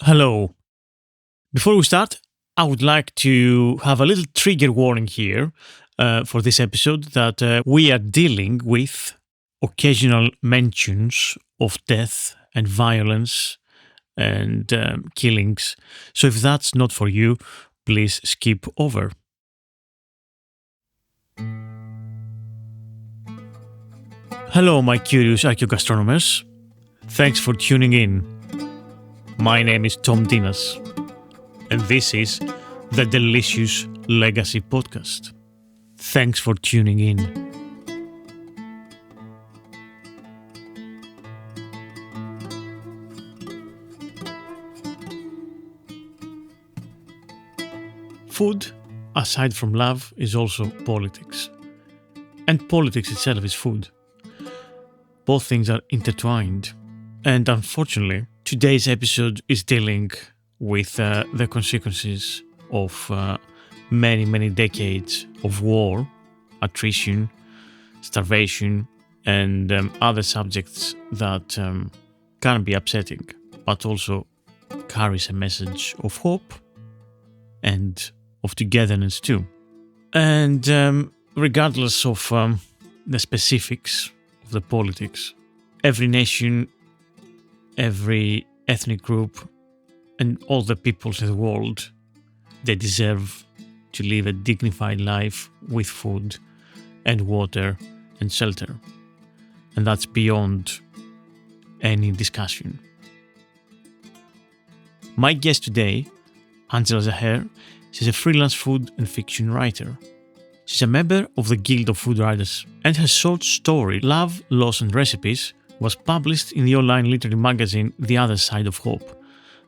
Hello. Before we start, I would like to have a little trigger warning here for this episode that we are dealing with occasional mentions of death and violence and killings. So if that's not for you, please skip over. Hello, my curious archaeogastronomers. Thanks for tuning in. My name is Thom, and this is the Delicious Legacy Podcast. Thanks for tuning in. Food, aside from love, is also politics. And politics itself is food. Both things are intertwined. And unfortunately, today's episode is dealing with the consequences of many decades of war, attrition, starvation, and other subjects that can be upsetting, but also carries a message of hope and of togetherness too. And regardless of the specifics of the politics, every nation, every ethnic group, and all the peoples in the world, they deserve to live a dignified life with food and water and shelter. And that's beyond any discussion. My guest today, Angela Zaher, she's a freelance food and fiction writer. She's a member of the Guild of Food Writers, and her short story, Love, Loss and Recipes, was published in the online literary magazine The Other Side of Hope,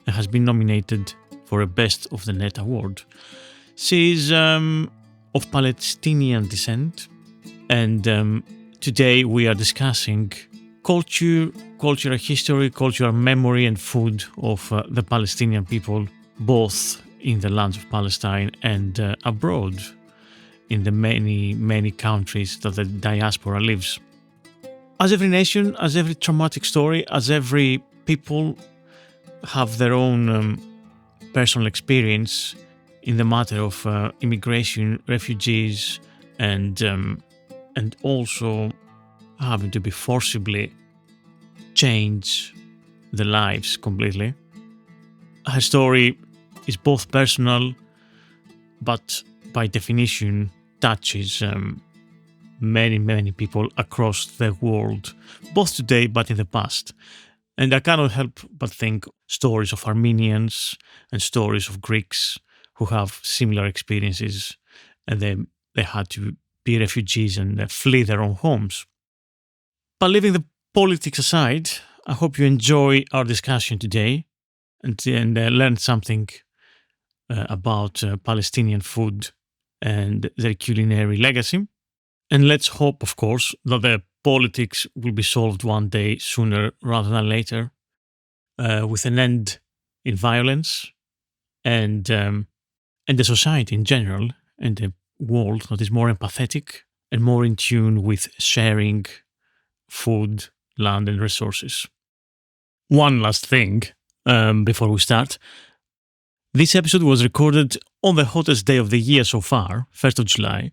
and has been nominated for a Best of the Net award. She is of Palestinian descent, and today we are discussing culture, cultural history, cultural memory and food of the Palestinian people, both in the lands of Palestine and abroad in the many countries that the diaspora lives. As every nation, as every traumatic story, as every people have their own personal experience in the matter of immigration, refugees, and also having to be forcibly change their lives completely. Her story is both personal, but by definition touches many people across the world, both today but in the past. And I cannot help but think stories of Armenians and stories of Greeks who have similar experiences, and they had to be refugees and flee their own homes. But leaving the politics aside, I hope you enjoy our discussion today and learn something about Palestinian food and their culinary legacy. And let's hope, of course, that the politics will be solved one day sooner rather than later, with an end in violence and the society in general, and a world that is more empathetic and more in tune with sharing food, land, and resources. One last thing before we start. This episode was recorded on the hottest day of the year so far, 1st of July,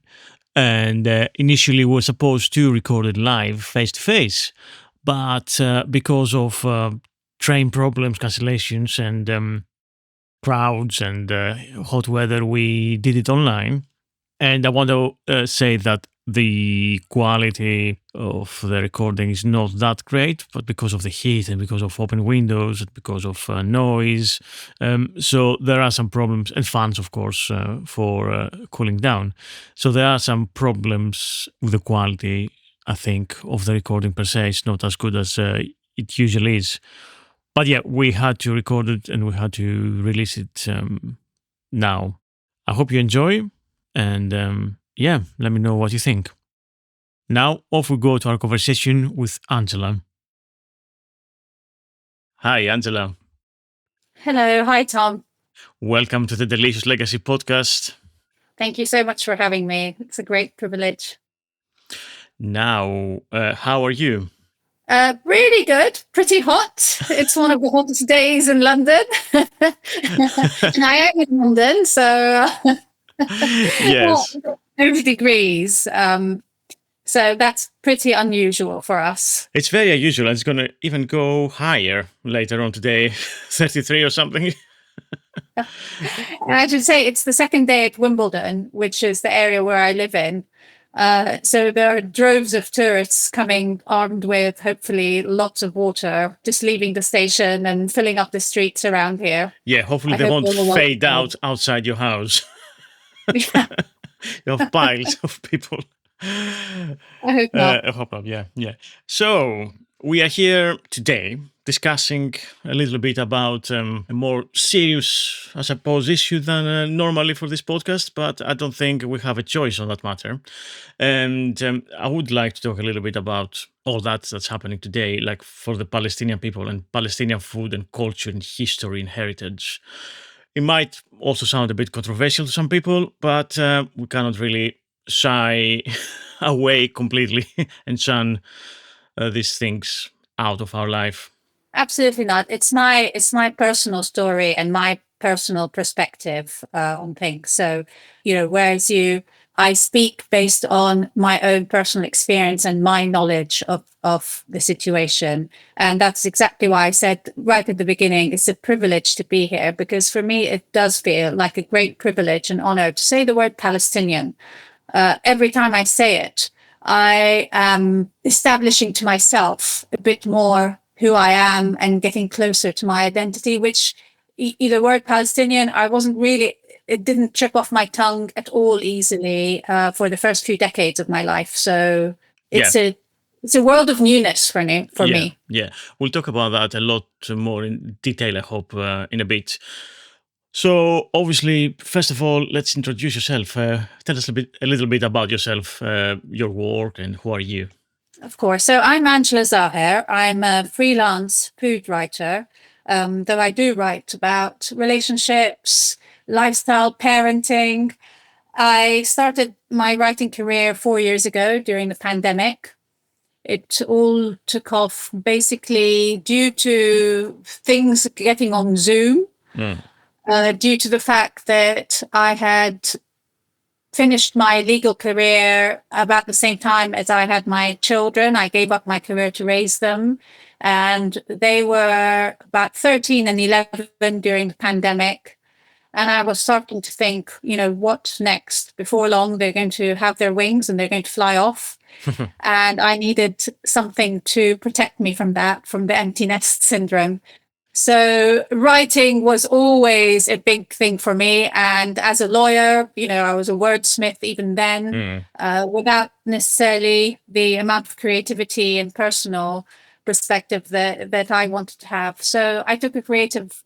and initially we were supposed to record it live, face-to-face, but because of train problems, cancellations, and crowds and hot weather, we did it online. And I want to say that the quality of the recording is not that great, but because of the heat and because of open windows and because of noise. So there are some problems, and fans, of course, for cooling down. So there are some problems with the quality, I think, of the recording per se. It's not as good as it usually is. But yeah, we had to record it and we had to release it now. I hope you enjoy. And let me know what you think. Now, off we go to our conversation with Angela. Hi, Angela. Hello. Hi, Thom. Welcome to the Delicious Legacy Podcast. Thank you so much for having me. It's a great privilege. Now, how are you? Really good, pretty hot. It's one of the hottest days in London. And I am in London, so Yes. 30 degrees. So that's pretty unusual for us. It's very unusual. It's going to even go higher later on today, 33 or something. And I should say it's the second day at Wimbledon, which is the area where I live in. So there are droves of tourists coming armed with hopefully lots of water, just leaving the station and filling up the streets around here. Yeah, hopefully I they hope won't all the fade water- out outside your house. Yeah, You have piles of people. I hope not. I hope not. Yeah. So we are here today discussing a little bit about a more serious, I suppose, issue than normally for this podcast, but I don't think we have a choice on that matter. And I would like to talk a little bit about all that's happening today, like for the Palestinian people and Palestinian food and culture and history and heritage. It might also sound a bit controversial to some people, but we cannot really shy away completely and shun these things out of our life. Absolutely not. It's my personal story and my personal perspective on things. So, whereas I speak based on my own personal experience and my knowledge of the situation. And that's exactly why I said right at the beginning, it's a privilege to be here, because for me, it does feel like a great privilege and honor to say the word Palestinian. Every time I say it, I am establishing to myself a bit more who I am and getting closer to my identity, which the word Palestinian, it didn't trip off my tongue at all easily for the first few decades of my life. So Yeah. it's a world of newness for me. Yeah. We'll talk about that a lot more in detail, I hope, in a bit. So, obviously, first of all, let's introduce yourself. Tell us a little bit about yourself, your work, and who are you? Of course. So I'm Angela Zaher. I'm a freelance food writer, though I do write about relationships, lifestyle, parenting. I started my writing career 4 years ago during the pandemic. It all took off basically due to things getting on Zoom, due to the fact that I had finished my legal career about the same time as I had my children. I gave up my career to raise them. And they were about 13 and 11 during the pandemic. And I was starting to think, what next? Before long, they're going to have their wings and they're going to fly off. And I needed something to protect me from that, from the empty nest syndrome. So writing was always a big thing for me. And as a lawyer, I was a wordsmith even then, without necessarily the amount of creativity and personal perspective that I wanted to have. So I took a creative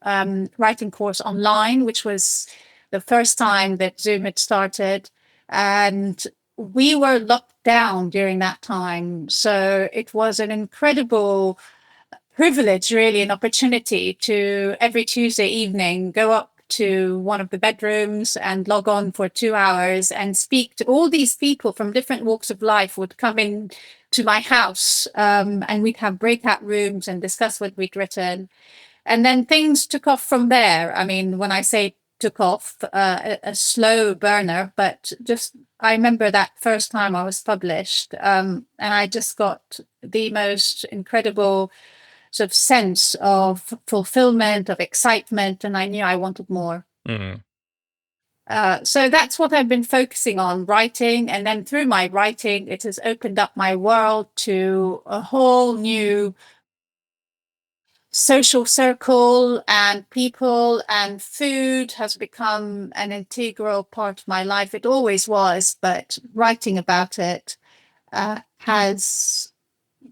writing course online, which was the first time that Zoom had started. And we were locked down during that time. So it was an incredible privilege, really, an opportunity to every Tuesday evening go up to one of the bedrooms and log on for 2 hours and speak to all these people from different walks of life would come in to my house, and we'd have breakout rooms and discuss what we'd written. And then things took off from there. I mean, when I say took off, a slow burner, but just I remember that first time I was published, and I just got the most incredible sort of sense of fulfillment, of excitement, and I knew I wanted more. So that's what I've been focusing on, writing. And then through my writing, it has opened up my world to a whole new social circle, and people and food has become an integral part of my life. It always was, but writing about it has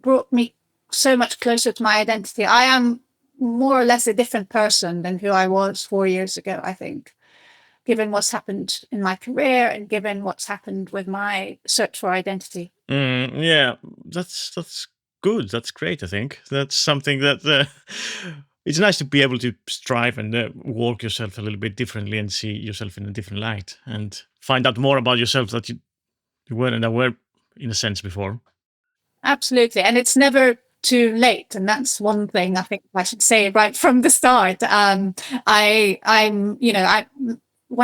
brought me so much closer to my identity. I am more or less a different person than who I was 4 years ago, I think, given what's happened in my career and given what's happened with my search for identity. Yeah, that's good. That's great. I think that's something that it's nice to be able to strive and work yourself a little bit differently and see yourself in a different light and find out more about yourself that you weren't aware in a sense before. Absolutely. And it's never too late, and that's one thing I think I should say right from the start. When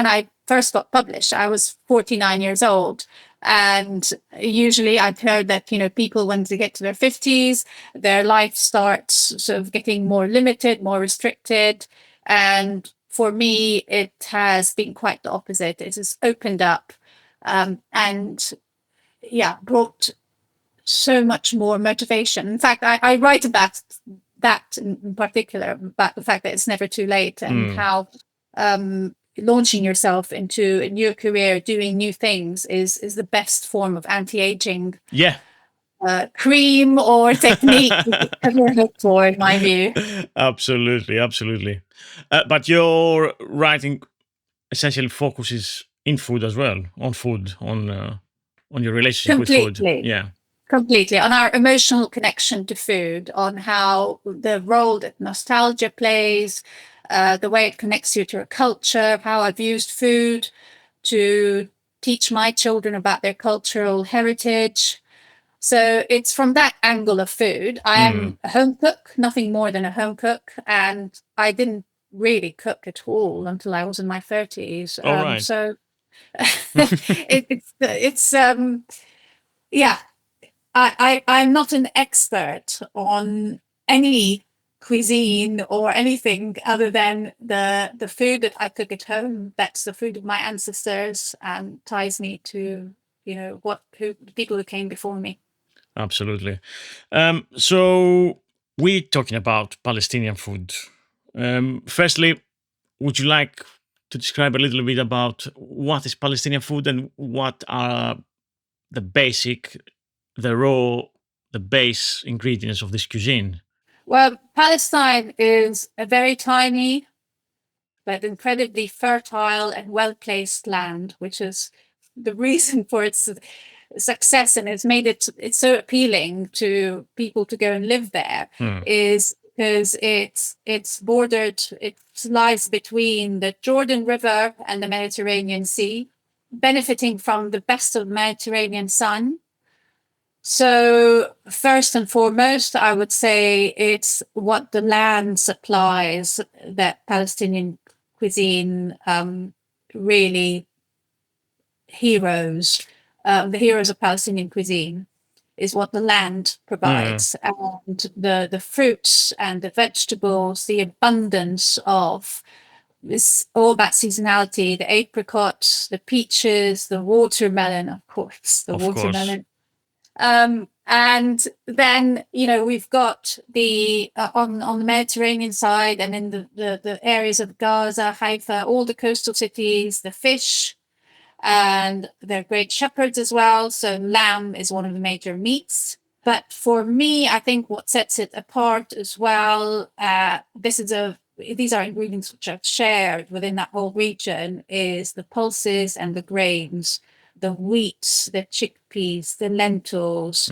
I first got published, I was 49 years old. And usually I've heard that, people, when they get to their 50s, their life starts sort of getting more limited, more restricted. And for me, it has been quite the opposite. It has opened up, and yeah, brought so much more motivation. In fact, I write about that in particular, about the fact that it's never too late, and how launching yourself into a new career, doing new things is the best form of anti-aging Yeah. cream or technique you could ever look for, in my view. Absolutely. But your writing essentially focuses in food as well, on food, on your relationship with food. Yeah. Completely. On our emotional connection to food, on how the role that nostalgia plays, the way it connects you to a culture, how I've used food to teach my children about their cultural heritage. So it's from that angle of food. I am a home cook, nothing more than a home cook. And I didn't really cook at all until I was in my 30s. All right. So yeah. I'm not an expert on any cuisine or anything other than the food that I cook at home. That's the food of my ancestors, and ties me to people who came before me. Absolutely. So we're talking about Palestinian food. Firstly, would you like to describe a little bit about what is Palestinian food and what are the basic, the raw, the base ingredients of this cuisine? Well, Palestine is a very tiny but incredibly fertile and well-placed land, which is the reason for its success and has made it's so appealing to people to go and live there, is because it's bordered, it lies between the Jordan River and the Mediterranean Sea, benefiting from the best of the Mediterranean sun. So first and foremost, I would say it's what the land supplies that Palestinian cuisine really heroes. The heroes of Palestinian cuisine is what the land provides, and the fruits and the vegetables, the abundance of. It's all about seasonality, the apricots, the peaches, the watermelon, of course, the watermelon. And then, we've got the on the Mediterranean side, and in the areas of Gaza, Haifa, all the coastal cities, the fish, and they're great shepherds as well. So lamb is one of the major meats. But for me, I think what sets it apart as well, these are ingredients which are shared within that whole region, is the pulses and the grains, the wheat, the chickpeas, the lentils.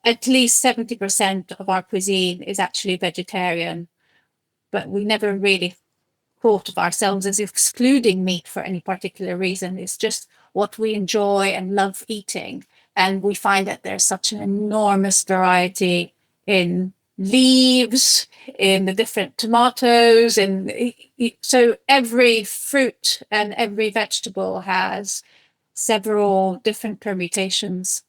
At least 70% of our cuisine is actually vegetarian, but we never really thought of ourselves as excluding meat for any particular reason. It's just what we enjoy and love eating. And we find that there's such an enormous variety in leaves, in the different tomatoes. And so every fruit and every vegetable has several different permutations.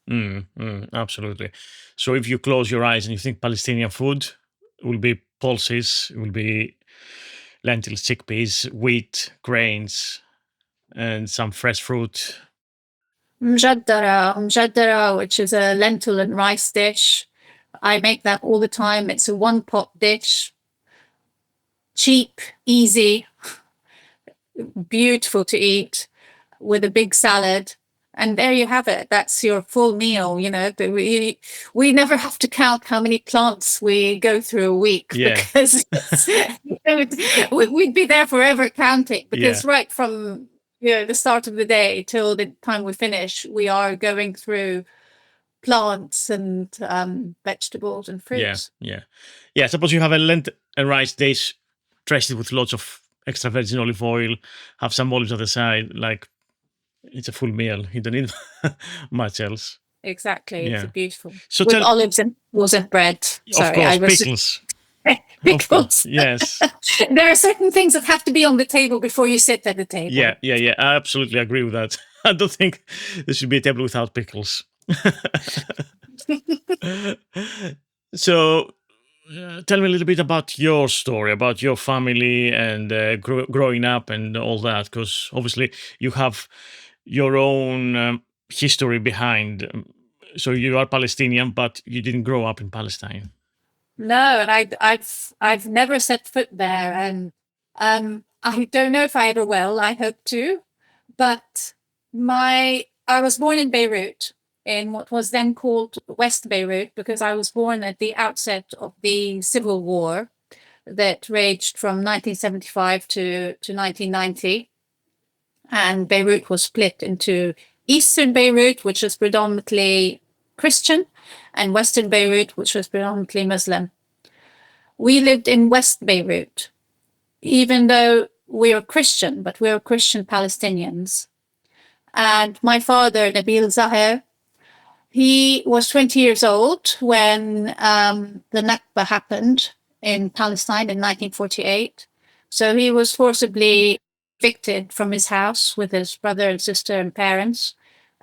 Absolutely. So if you close your eyes and you think Palestinian food, it will be pulses, it will be lentils, chickpeas, wheat, grains, and some fresh fruit. Mjaddara, which is a lentil and rice dish. I make that all the time. It's a one-pot dish. Cheap, easy, beautiful to eat, with a big salad. And there you have it. That's your full meal. We never have to count how many plants we go through a week, because we'd be there forever counting, because right from the start of the day till the time we finish, we are going through plants and vegetables and fruits. Yeah. Suppose you have a lentil and rice dish, dress it with lots of extra virgin olive oil, have some olives on the side, like it's a full meal. You don't need much else. exactly. It's Yeah. beautiful. So With tell, olives and wasn't bread. of Sorry, I course, was pickles. Of course, pickles. yes. There are certain things that have to be on the table before you sit at the table. Yeah. I absolutely agree with that. I don't think there should be a table without pickles. So, tell me a little bit about your story, about your family and growing up and all that, because obviously you have your own history behind. So you are Palestinian, but you didn't grow up in Palestine. No, and I've never set foot there, and I don't know if I ever will. I hope to, but I was born in Beirut, in what was then called West Beirut, because I was born at the outset of the civil war that raged from 1975 to 1990, and Beirut was split into Eastern Beirut, which was predominantly Christian, and Western Beirut, which was predominantly Muslim. We lived in West Beirut, even though we are Christian, but we are Christian Palestinians. And my father, Nabil Zaher, he was 20 years old when the Nakba happened in Palestine in 1948. So he was forcibly evicted from his house with his brother and sister and parents.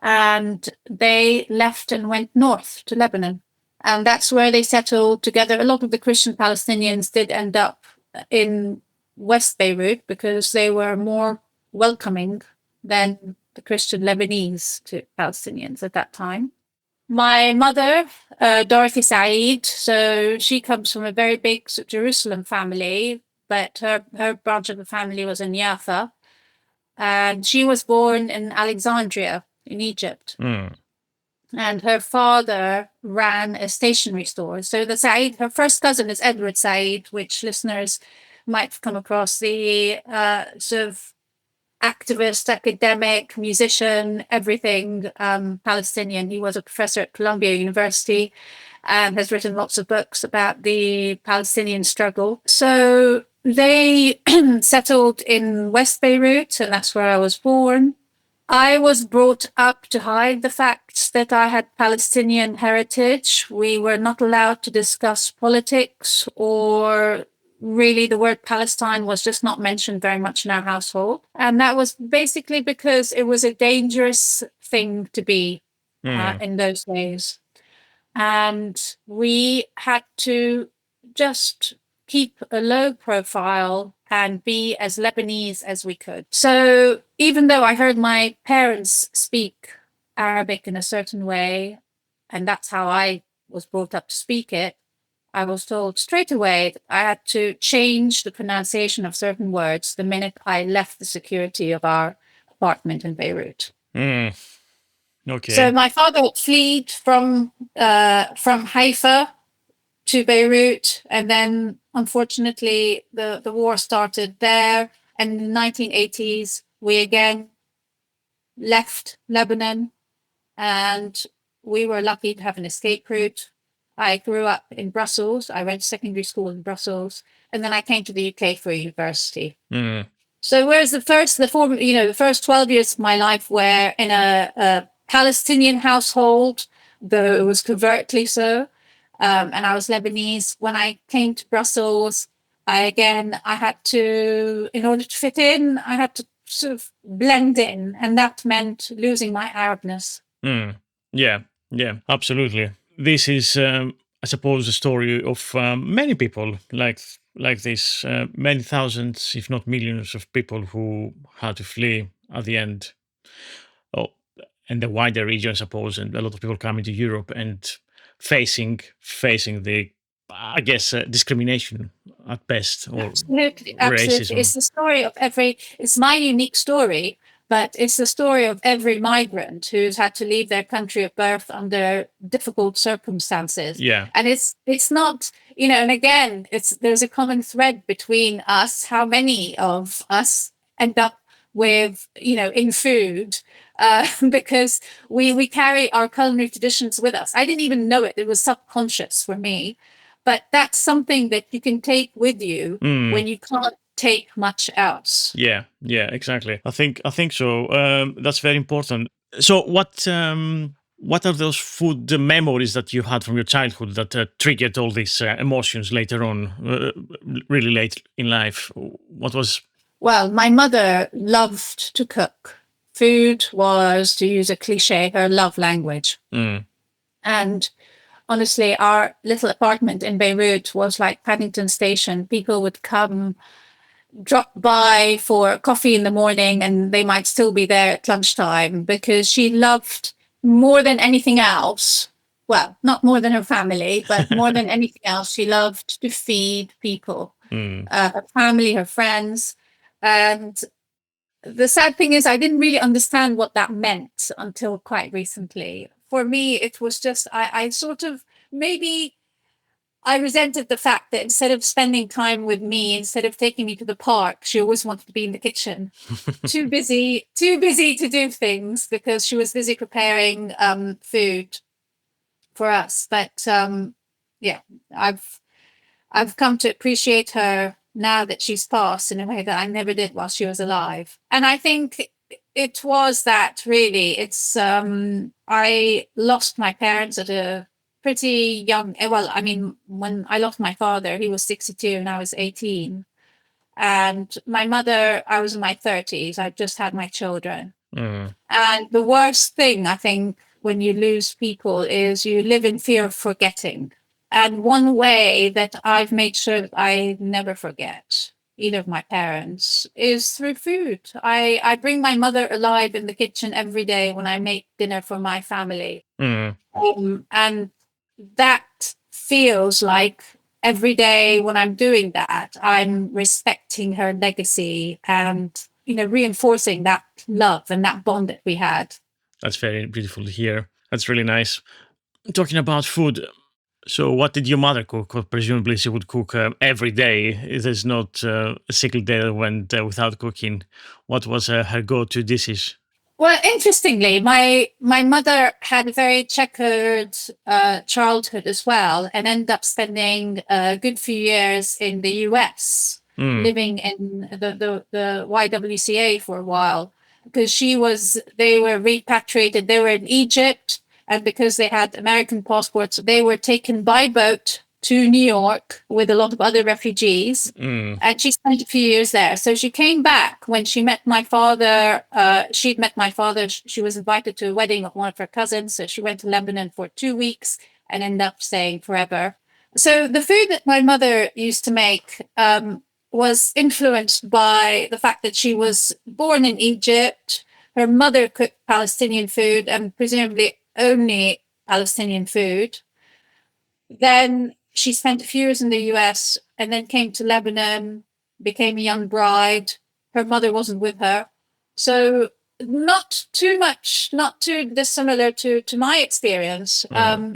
And they left and went north to Lebanon. And that's where they settled together. A lot of the Christian Palestinians did end up in West Beirut because they were more welcoming than the Christian Lebanese to Palestinians at that time. My mother, Dorothy Said, so she comes from a very big Jerusalem family, but her branch of the family was in Jaffa. And she was born in Alexandria in Egypt. And her father ran a stationery store. So the Said, her first cousin is Edward Said, which listeners might have come across, the sort of activist, academic, musician, everything Palestinian. He was a professor at Columbia University and has written lots of books about the Palestinian struggle. So they settled in West Beirut, and that's where I was born. I was brought up to hide the fact that I had Palestinian heritage. We were not allowed to discuss politics, or really the word Palestine was just not mentioned very much in our household. And that was basically because it was a dangerous thing to be in those days. And we had to just keep a low profile and be as Lebanese as we could. So even though I heard my parents speak Arabic in a certain way, and that's how I was brought up to speak it, I was told straight away that I had to change the pronunciation of certain words the minute I left the security of our apartment in Beirut. Okay. So my father fled from Haifa to Beirut, and then unfortunately the war started there. And in the 1980s, we again left Lebanon, and we were lucky to have an escape route. I grew up in Brussels. I went to secondary school in Brussels, and then I came to the UK for university. So whereas the first 12 years of my life were in a Palestinian household, though it was covertly so, and I was Lebanese. When I came to Brussels, I had to, in order to fit in, I had to sort of blend in, and that meant losing my Arabness. Yeah, absolutely. This is, I suppose, the story of many people like this. Many thousands, if not millions, of people who had to flee at the end. Oh, and the wider region, I suppose, and a lot of people coming to Europe and facing the, I guess, discrimination at best, or Absolutely. racism. It's the story of it's my unique story, but it's the story of every migrant who's had to leave their country of birth under difficult circumstances. Yeah. And it's not, and again, there's a common thread between us. How many of us end up with, in food, because we carry our culinary traditions with us. I didn't even know it. It was subconscious for me. But that's something that you can take with you when you can't take much else. Yeah, exactly. I think so. That's very important. So, what What are those food memories that you had from your childhood that triggered all these emotions later on, really late in life? What was? Well, my mother loved to cook. Food was, to use a cliche, her love language. And honestly, our little apartment in Beirut was like Paddington Station. People would come, drop by for coffee in the morning, and they might still be there at lunchtime because she loved more than anything else. Well, not more than her family, but more than anything else, she loved to feed people, her family, her friends. And the sad thing is, I didn't really understand what that meant until quite recently. For me, it was just, I sort of maybe I resented the fact that instead of spending time with me, instead of taking me to the park, she always wanted to be in the kitchen. Too busy to do things because she was busy preparing food for us. But yeah, I've come to appreciate her now that she's passed in a way that I never did while she was alive. And I think it was that really. It's I lost my parents at a pretty young. Well, I mean, when I lost my father, he was 62 and I was 18. And my mother, I was in my 30s. I just had my children. And the worst thing, I think, when you lose people is you live in fear of forgetting. And one way that I've made sure that I never forget either of my parents is through food. I bring my mother alive in the kitchen every day when I make dinner for my family. And that feels like every day when I'm doing that, I'm respecting her legacy and, reinforcing that love and that bond that we had. That's very beautiful to hear. That's really nice. Talking about food, so what did your mother cook? Well, presumably she would cook every day. There's not a single day that went without cooking. What was her go-to dishes? Well, interestingly, my mother had a very checkered childhood as well, and ended up spending a good few years in the US, living in the YWCA for a while, because they were repatriated. They were in Egypt, and because they had American passports, they were taken by boat to New York with a lot of other refugees. And she spent a few years there. So she came back when she met my father. She'd met my father. She was invited to a wedding of one of her cousins. So she went to Lebanon for 2 weeks and ended up staying forever. So the food that my mother used to make was influenced by the fact that she was born in Egypt. Her mother cooked Palestinian food and presumably only Palestinian food. Then she spent a few years in the US and then came to Lebanon, became a young bride. Her mother wasn't with her. So not too much, not too dissimilar to my experience.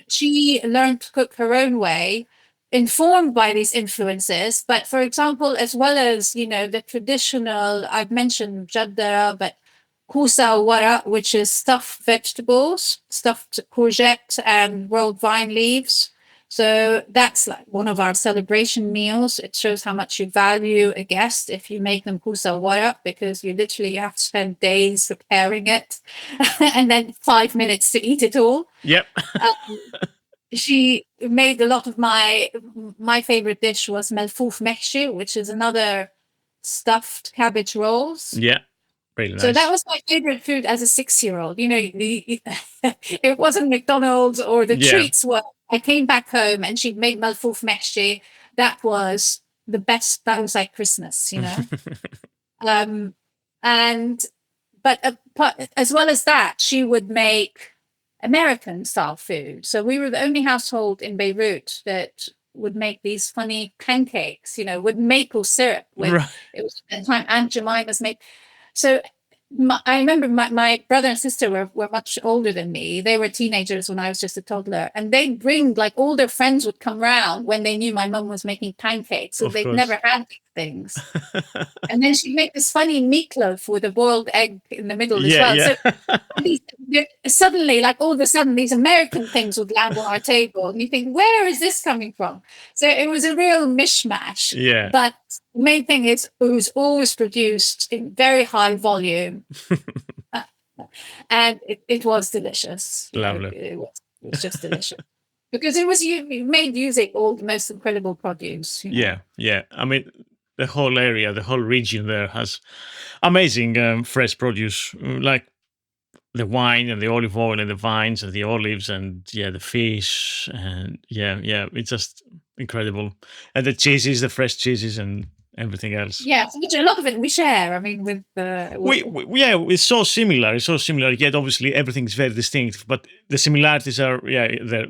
She learned to cook her own way, informed by these influences. But for example, as well as, the traditional, I've mentioned jadda, but kusa wara, which is stuffed vegetables, stuffed courgette and rolled vine leaves. So that's like one of our celebration meals. It shows how much you value a guest if you make them kusa wara, because you literally have to spend days preparing it and then 5 minutes to eat it all. Yep. She made a lot of my favorite dish was melfouf mehshi, which is another stuffed cabbage rolls. Yeah. Really nice. So that was my favorite food as a 6-year-old. It wasn't McDonald's or the treats were. I came back home and she'd made malfouf mehshi. That was the best. That was like Christmas, But as well as that, she would make American style food. So we were the only household in Beirut that would make these funny pancakes, with maple syrup. It was at the time Aunt Jemima's made. So I remember my brother and sister were much older than me. They were teenagers when I was just a toddler. And they'd bring, like, all their friends would come round when they knew my mum was making pancakes. So they'd never had these things. And then she'd make this funny meatloaf with a boiled egg in the middle as well. Yeah. So suddenly, like all of a sudden, these American things would land on our table. And you think, where is this coming from? So it was a real mishmash. Yeah. But the main thing is it was always produced in very high volume. And it was delicious. Lovely. It was just delicious. Because it was made using all the most incredible produce. Yeah. I mean, the whole area, the whole region there has amazing fresh produce, like the wine and the olive oil and the vines and the olives and the fish and it's just incredible. And the cheeses, the fresh cheeses and everything else. Yeah, which a lot of it we share. I mean, with it's so similar. It's so similar. Yet obviously everything's very distinct, but the similarities are they're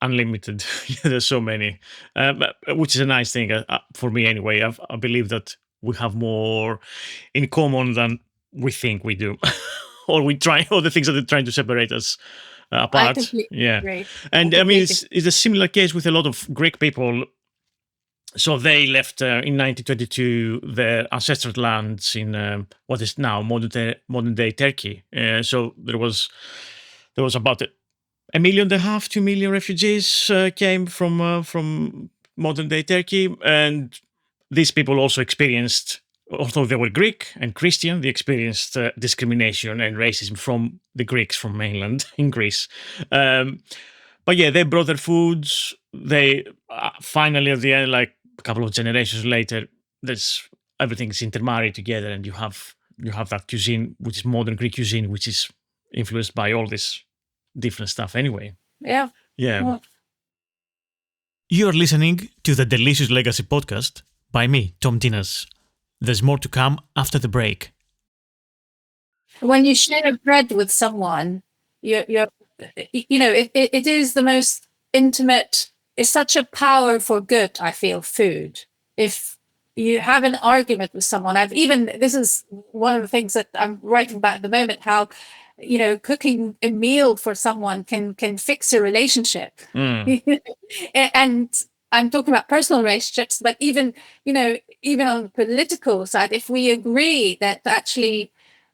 unlimited. There's so many, which is a nice thing for me anyway. I believe that we have more in common than we think we do, or the things that are trying to separate us apart. I completely agree. And I mean, it's a similar case with a lot of Greek people. So they left in 1922 their ancestral lands in what is now modern day Turkey. So there was about 1.5 million, 2 million refugees came from modern day Turkey, and these people also experienced, although they were Greek and Christian, they experienced discrimination and racism from the Greeks from mainland in Greece. But they brought their foods. They finally at the end, like a couple of generations later, everything's intermarried together, and you have that cuisine, which is modern Greek cuisine, which is influenced by all this different stuff anyway. Yeah. Well, you're listening to the Delicious Legacy podcast by me, Thom. There's more to come after the break. When you share bread with someone, it is the most intimate. It's such a power for good, I feel, food. If you have an argument with someone, this is one of the things that I'm writing about at the moment, how, cooking a meal for someone can fix a relationship. And I'm talking about personal relationships, but even on the political side, if we agree that actually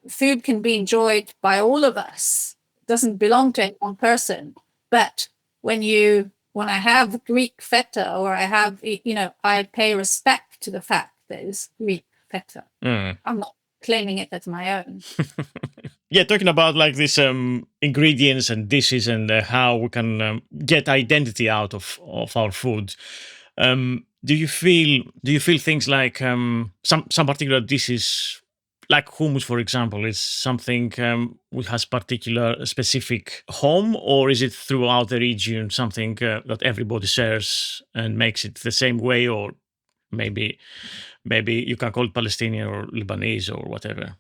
food can be enjoyed by all of us, it doesn't belong to any one person. But when I have Greek feta, or I have, I pay respect to the fact that it's Greek feta. I'm not claiming it as my own. Talking about like these ingredients and dishes and how we can get identity out of our food. Do you feel things like some particular dishes, like hummus, for example, is something which has particular specific home, or is it throughout the region something that everybody shares and makes it the same way, or maybe you can call it Palestinian or Lebanese or whatever?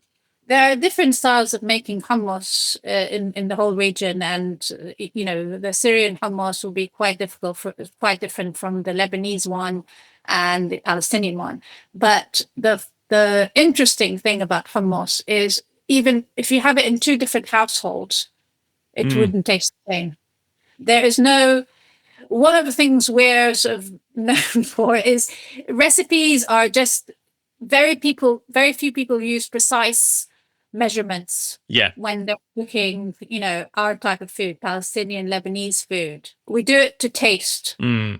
There are different styles of making hummus in the whole region, and the Syrian hummus will be quite different from the Lebanese one and the Palestinian one. But the interesting thing about hummus is, even if you have it in two different households, it wouldn't taste the same. There is no. One of the things we're sort of known for is recipes are just very few people use precise measurements when they're cooking, our type of food, Palestinian, Lebanese food. We do it to taste. And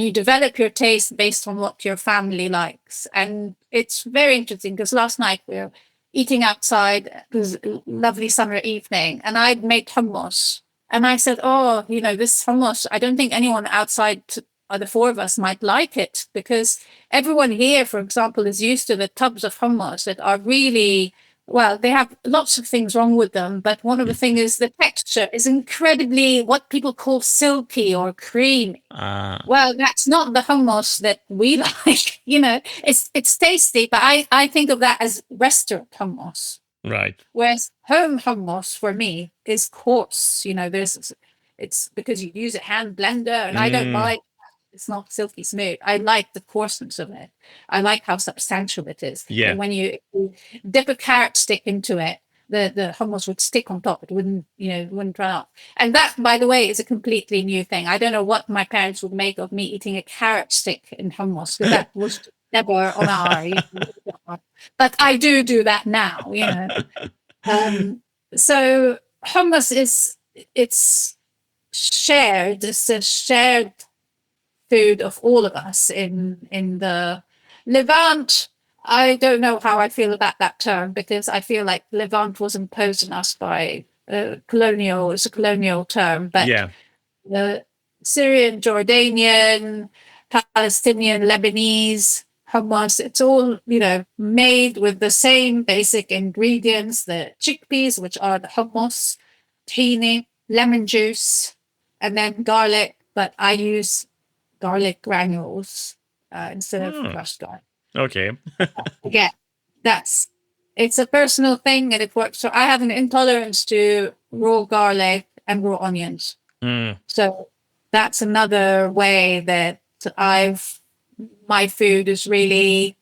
you develop your taste based on what your family likes. And it's very interesting, because last night we were eating outside. It was a lovely summer evening, and I'd made hummus. And I said, this hummus, I don't think anyone outside the four of us might like it, because everyone here, for example, is used to the tubs of hummus that are really, they have lots of things wrong with them. But one of the things is the texture is incredibly what people call silky or creamy. Well, that's not the hummus that we like. It's tasty, but I think of that as restaurant hummus. Right. Whereas home hummus for me is coarse. It's because you use a hand blender, and I don't like. It's not silky smooth. I like the coarseness of it. I like how substantial it is. Yeah. And when you dip a carrot stick into it, the hummus would stick on top. It wouldn't run off. And that, by the way, is a completely new thing. I don't know what my parents would make of me eating a carrot stick in hummus, because that was never on our. But I do that now. So hummus it's shared. It's a shared food of all of us in the Levant. I don't know how I feel about that term because I feel like Levant was imposed on us by colonial. It's a colonial term, but Yeah. the Syrian, Jordanian, Palestinian, Lebanese hummus. It's all, made with the same basic ingredients, the chickpeas, which are the hummus, tahini, lemon juice, and then garlic. But I use garlic granules instead of Hmm. crushed garlic. Okay. Again, it's a personal thing and it works. So I have an intolerance to raw garlic and raw onions. Mm. So that's another way that my food is really,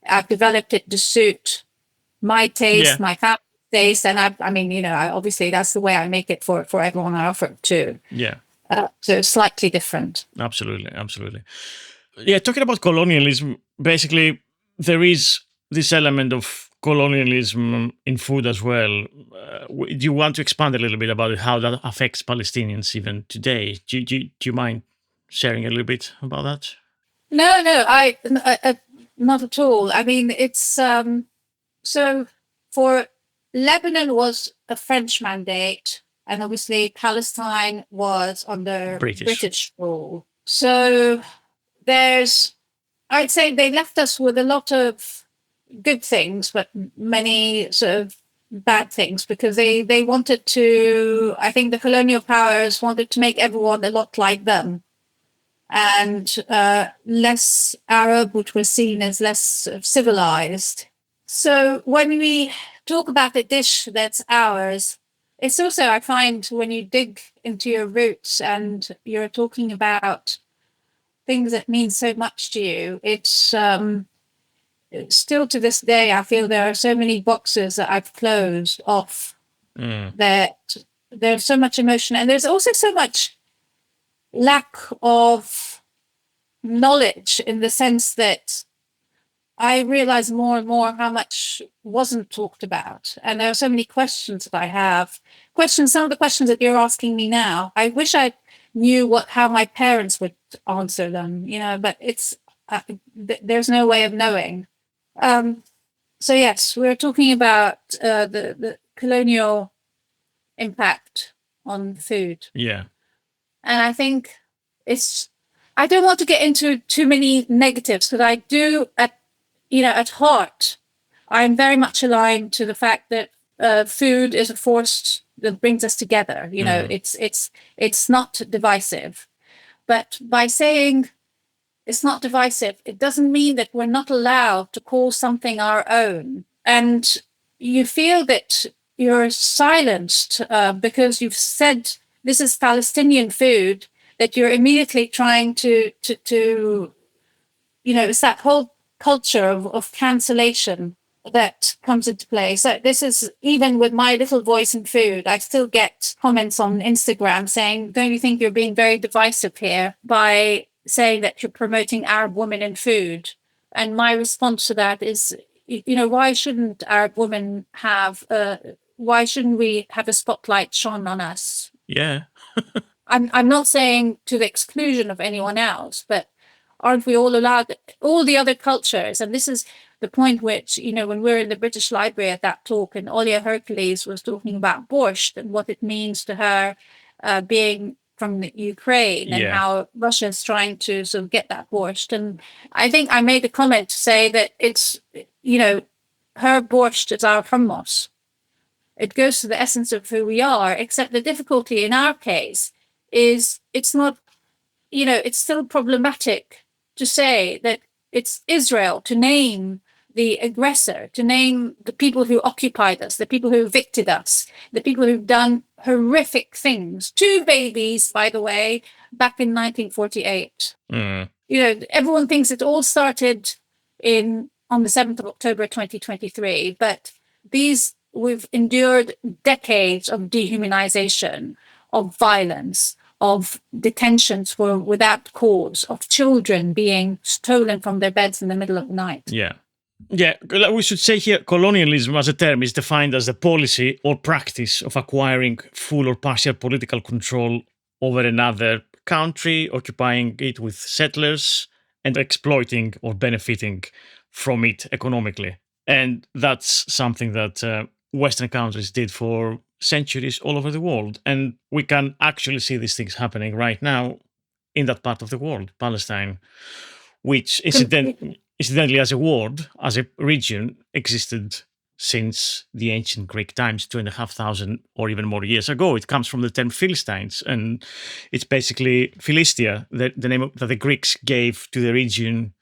I've developed it to suit my taste, Yeah. my family's taste. And obviously that's the way I make it for everyone I offer it to. Yeah. So it's slightly different. Absolutely. Absolutely. Yeah. Talking about colonialism, basically, there is this element of colonialism in food as well. Do you want to expand a little bit about it, how that affects Palestinians even today? Do you mind sharing a little bit about that? No, not at all. I mean, it's so for Lebanon was a French mandate, and obviously Palestine was under British. British rule. So I'd say they left us with a lot of good things, but many sort of bad things because they wanted to, I think the colonial powers wanted to make everyone a lot like them and less Arab, which was seen as less civilized. So when we talk about a dish that's ours, it's also, I find, when you dig into your roots and you're talking about things that mean so much to you, it's still to this day, I feel there are so many boxes that I've closed off that there's so much emotion. And there's also so much lack of knowledge in the sense that I realize more and more how much wasn't talked about. And there are so many questions that I have. Some of the questions that you're asking me now, I wish I knew how my parents would answer them, but there's no way of knowing. So yes, we're talking about the colonial impact on food. Yeah. And I think I don't want to get into too many negatives, but I do at heart, I'm very much aligned to the fact that food is a force that brings us together. It's not divisive. But by saying it's not divisive, it doesn't mean that we're not allowed to call something our own. And you feel that you're silenced because you've said this is Palestinian food, that you're immediately trying to it's that whole culture of cancellation that comes into play. So this is, even with my little voice in food, I still get comments on Instagram saying, don't you think you're being very divisive here by saying that you're promoting Arab women in food? And my response to that is, why shouldn't Arab women why shouldn't we have a spotlight shone on us? Yeah. I'm not saying to the exclusion of anyone else, but aren't we all allowed all the other cultures? And this is the point which, when we're in the British Library at that talk, and Olia Hercules was talking about borscht and what it means to her being from the Ukraine and how Russia is trying to sort of get that borscht. And I think I made a comment to say that it's, her borscht is our hummus. It goes to the essence of who we are, except the difficulty in our case is it's not, it's still problematic to say that it's Israel, to name the aggressor, to name the people who occupied us, the people who evicted us, the people who've done horrific things. 2 babies, by the way, back in 1948. Everyone thinks it all started on the 7th of October 2023, but we've endured decades of dehumanization, of violence, of detentions without cause, of children being stolen from their beds in the middle of the night. Yeah. Yeah, we should say here colonialism as a term is defined as the policy or practice of acquiring full or partial political control over another country, occupying it with settlers, and exploiting or benefiting from it economically. And that's something that Western countries did for centuries all over the world. And we can actually see these things happening right now in that part of the world, Palestine, which incidentally, as a word, as a region, existed since the ancient Greek times, 2,500 or even more years ago. It comes from the term Philistines, and it's basically Philistia, the name that the Greeks gave to the region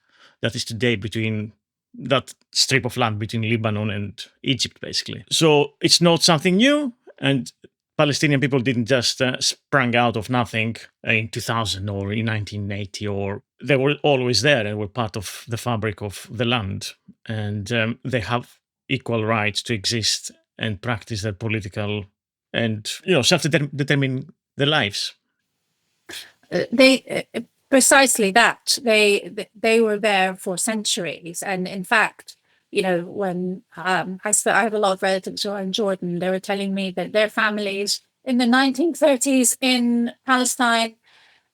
that is today between that strip of land between Lebanon and Egypt, basically. So it's not something new, and Palestinian people didn't just sprang out of nothing in 2000 or in 1980, or they were always there and were part of the fabric of the land. And they have equal rights to exist and practice their political and self-determine their lives. They precisely that they were there for centuries, and in fact, when I have a lot of relatives who are in Jordan, they were telling me that their families in the 1930s in Palestine,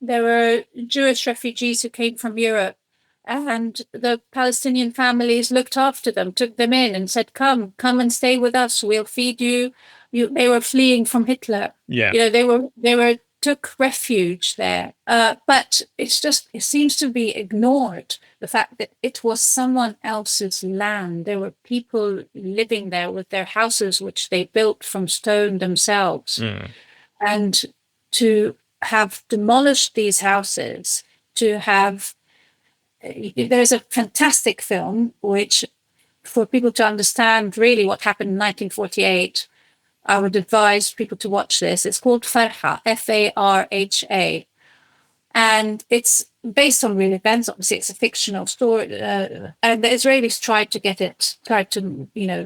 there were Jewish refugees who came from Europe, and the Palestinian families looked after them, took them in, and said, "Come and stay with us. We'll feed you." They were fleeing from Hitler. Yeah. They were took refuge there. But it seems to be ignored, the fact that it was someone else's land. There were people living there with their houses, which they built from stone themselves. And to have demolished these houses, there's a fantastic film, which for people to understand really what happened in 1948, I would advise people to watch this. It's called Farha, Farha. And it's based on real events. Obviously, it's a fictional story. And the Israelis tried to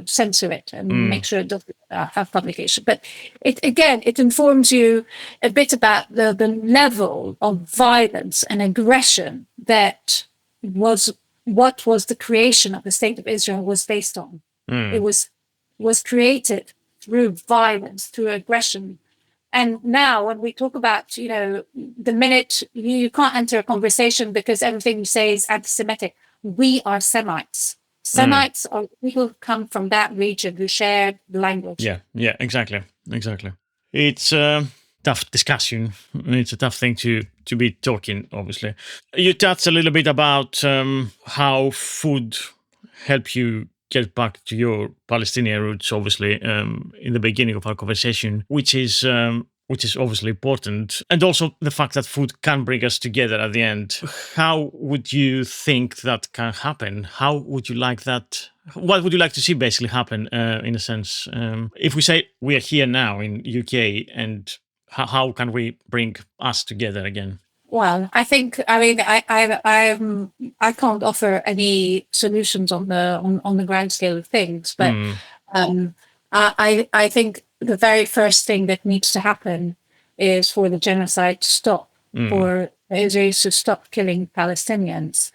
censor it and make sure it doesn't have publication. But it informs you a bit about the level of violence and aggression that was what was the creation of the State of Israel was based on. It was created through violence, through aggression. And now when we talk about, the minute you can't enter a conversation because everything you say is anti-Semitic, we are Semites. Semites are people who come from that region who share the language. Yeah, exactly. It's a tough discussion. It's a tough thing to be talking, obviously. You touched a little bit about how food helped you get back to your Palestinian roots, obviously, in the beginning of our conversation, which is obviously important. And also the fact that food can bring us together at the end. How would you think that can happen? How would you like that? What would you like to see basically happen, in a sense? If we say we are here now in UK, and how can we bring us together again? Well, I think I can't offer any solutions on the grand scale of things, but I think the very first thing that needs to happen is for the genocide to stop, for the Israelis to stop killing Palestinians.